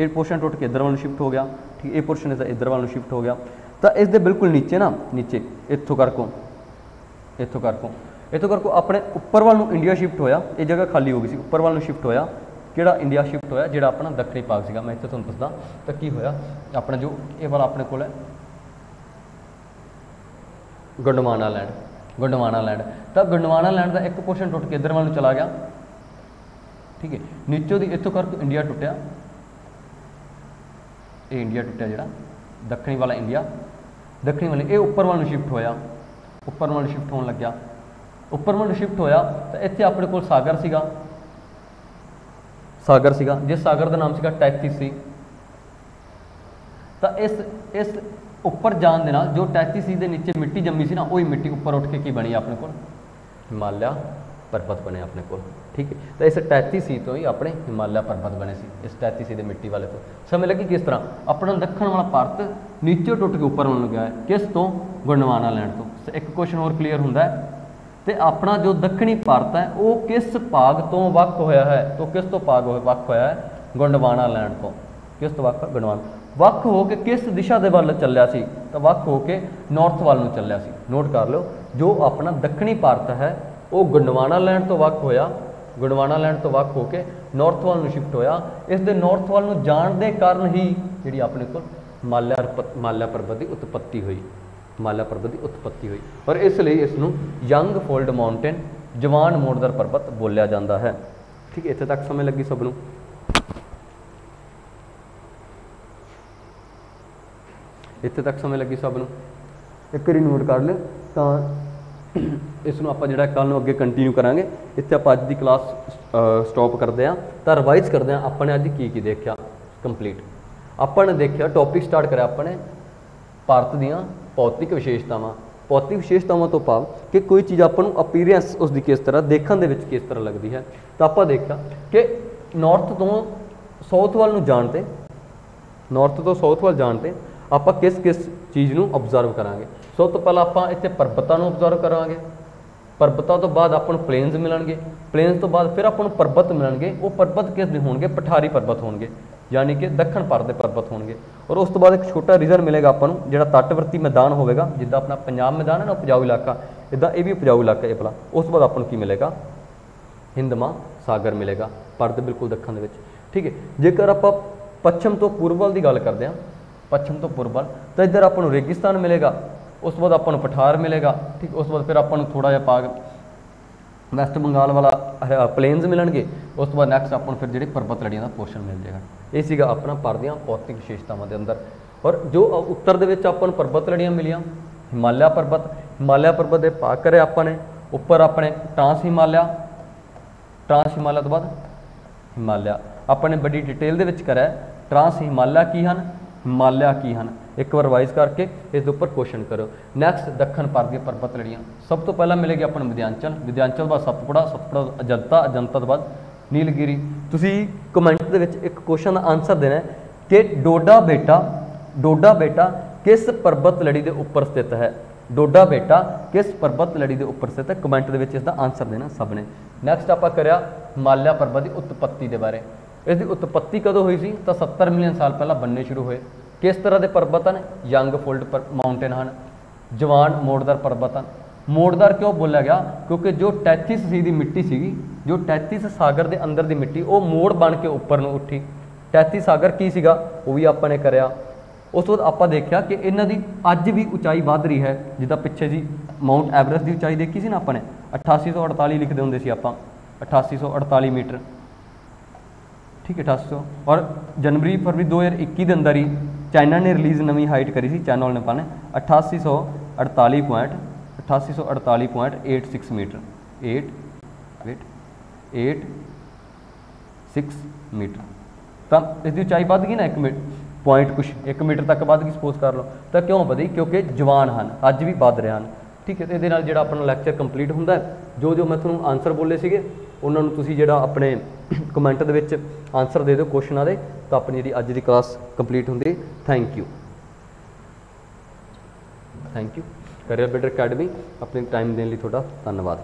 पोर्शन टुट के इधर वाल शिफ्ट हो गया। ठीक, ये पोर्शन इसका इधर वाल शिफ्ट हो गया। तो इस दे बिल्कुल नीचे ना, नीचे इत्थों करको अपने उपर वाल इंडिया शिफ्ट होया, ये जगह खाली हो गई सी, उपर वाल शिफ्ट होया, किहड़ा इंडिया शिफ्ट होया, जिहड़ा अपना दक्षिणी भाग सीगा। मैं इत्थे तुहानूं दसदा तो की होया, अपना जो ये वाला अपने कोल है गोंडवाना लैंड, गोंडवाना लैंड। तो गोंडवाना लैंड का एक पोर्शन टुट के इधर वाल चला गया। ठीक है, नीचों दी इत्थों करके इंडिया टुटिया, ये इंडिया टुटिया जिहड़ा दक्षिणी वाला इंडिया, दक्षिणी वाले ये उपर वाल शिफ्ट होया, उपर वाल शिफ्ट होने लग्या, उपर वाल शिफ्ट होया। तो इत्थे अपने कोल सागर सीगा, सागर सीगा, जिस सागर का नाम सीगा टैथिस सी। तो इस उपर जान दे नाल जो टैथिस सी दे नीचे मिट्टी जमी सी ना, वही मिट्टी उपर उठ के की बनी अपने कोल हिमालय पर्वत बने अपने कोल। ठीक है, तो इस टैथिस सी तो ही अपने हिमालय पर्वत बने सी, इस टैथिस सी दे मिट्टी वाले तो। समझ लगी किस तरह अपना दक्षिण वाला भारत नीचे टुट के उपर होने लगा है, किस तो गोंडवाना लैंड तो। एक क्वेश्चन और क्लीयर होंदा है, तो अपना जो दक्षिणी भारत है वो किस भाग तो वक् होया है, तो किस तो भाग वक् होया है, गोंडवाना लैंड तो। किस तो वक्, गोंडवाना वक् हो के किस दिशा के वाल चलिया सी, तो वक् हो के नॉर्थ वाल नूं चलिया सी। नोट कर लो, जो अपना दक्षिणी भारत है वो गोंडवाना लैंड तो वक् होया, गोंडवाना लैंड तो वक् होके नॉर्थ वाल नूं शिफ्ट होया। इस दे नॉर्थ वाल नूं जाण दे कारण ही जिहड़ी अपने कोल हिमालय पर्वत की उत्पत्ति हुई, हिमालय पर्वत की उत्पत्ति हुई, और इसलिए इसनूं यंग फोल्ड माउंटेन, जवान मोड़दार पर्वत बोलिया जाता है। ठीक है, इत्थे तक समझ लगी सबनूं। इत्थे तक समझ लगी सबनूं, एक बारी नोट कर ले तो इस नूं आपां जिहड़ा कल नूं अगे कंटिन्यू करांगे। इत्थे आपां अज दी क्लास स्टॉप करते हैं, तो रिवाइज करते हैं अपने अज की देखा कंप्लीट। आपने देखा टॉपिक स्टार्ट कराया अपने भारत दीआं भौतिक विशेषतावां। भौतिक विशेषतावां तो भाव कि कोई चीज़ आपको अपीयरेंस उसकी किस तरह देखने दे विच किस तरह लगती है। तो आप देखा कि नॉर्थ तो साउथ वाल नूं जानते, नॉर्थ तो साउथ वाल जानते आप किस किस चीज़ नूं ऑबजर्व करांगे। सब तो पहला आप इत्थे पर्बतां नूं ऑबजर्व करांगे, पर्बतां तो बाद आपां नूं प्लेन्स मिलणगे, प्लेन्स तो बाद फिर आपां नूं पर्बत मिलणगे। वो पर्बत किस दे होणगे? पठारी पर्बत होणगे, यानी कि दक्षिण भारत के पर्बत होणगे। और उस तो बाद एक छोटा रीजन मिलेगा आपां नूं जिहड़ा तटवर्ती मैदान होगा, जिद्दां अपना पंजाब मैदान है ना उपजाऊ इलाका, इदां ये भी उपजाऊ इलाका है भला। उस तो बाद आपां नूं की मिलेगा? हिंद महासागर मिलेगा, भारत बिल्कुल दक्षिण दे विच। ठीक है, जेकर आप पश्चिम तो पूर्व वाल की गल करते हैं, पश्चिम तो पूर्व वाल, तो इधर आपां नूं रेगिस्तान मिलेगा, उस तो बाद आपां नूं पठार मिलेगा। ठीक, उस तो बाद फिर आपां नूं थोड़ा जिहा पाग वैस्ट बंगाल वाला प्लेन्स मिलणगे। उस तो बाद नैक्सट आपां नूं फिर जिहड़ी पर्बत लड़ियां दा पोर्शन मिल जाएगा। ये सीगा अपना भारत दीआं भौतिक विशेषतावां दे अंदर। और जो उत्तर दे विच आपां नूं पर्बत लड़ियां मिलियां, हिमालय पर्बत, हिमालय पर्बत दे भाग करे आपां ने उपर अपने ट्रांस हिमालय, ट्रांस हिमालय तो बाद हिमालय अपने बड़ी डिटेल दे विच करा ट्रांस हिमालय की हैं, हिमालय की हैं। एक बार रिवाइज करके इस उपर क्वेश्चन करो। नैक्सट दक्षिण भारत की पर्बत लड़ियां सब तो पहला मिलेगी अपन विंध्याचल, विंध्याचल बाद सतपुड़ा, सतपुड़ा अजंता, अजंता तो बाद नीलगिरी। तुसी कमेंट दे विच एक क्वेश्चन का आंसर देना है कि डोडा बेटा, डोडा बेटा किस पर्बत लड़ी के उपर स्थित है? डोडा बेटा किस पर्बत लड़ी के उपर स्थित है? कमेंट दे विच इसका आंसर देना सब ने। नैक्सट आप करया हिमालय पर्बत की उत्पत्ति के बारे। इसकी उत्पत्ति कदों हुई सी? तो 70 मिलियन साल पहला बनने शुरू हुए। किस तरह के पर्बत हैं? यंग फोल्ड पर माउंटेन हैं, जवान मोड़दार पर्बत हैं। मोड़दार क्यों बोला गया? क्योंकि जो 33 सी की मिट्टी सी, जो 33 सागर के अंदर की मिट्टी वो मोड़ बन के उपर नूं उठी। 33 सागर की सीगा वो भी आपने करया। उस तो बाद आप देखा कि इन्हां दी अज भी उचाई वध रही है। जिद्दां पिछे जी माउंट एवरेस्ट की उचाई देखी सी ना आपने 8848 लिखते होंगे सी आपां, 8848 मीटर। ठीक है, 8800। और जनवरी फरवरी 2021 के अंदर ही चाइना ने रिलीज़ नवी हाइट करी थी, चाइना नेपाल ने 8848.86 मीटर, 886 मीटर। तो इसकी उचाई बढ़ गई ना 1 मीटर पॉइंट कुछ 1 मीटर तक बढ़ गई, सपोज कर लो। तो क्यों बढ़ी? क्योंकि जवान हैं अज भी बढ़ रहे हैं। ठीक है, तो ये जो अपना लैक्चर कंप्लीट होंदा है। जो मैं तुहानूं आंसर बोले सीगे उन्होंने तुसीं जिहड़ा अपने कमेंट दे विच आंसर दे दो क्वेश्चनों के, तो अपनी जी अज की क्लास कंप्लीट होंदी। Thank you, thank you. Career builder academy अपनी टाइम देने लिए तुहाडा धन्नवाद।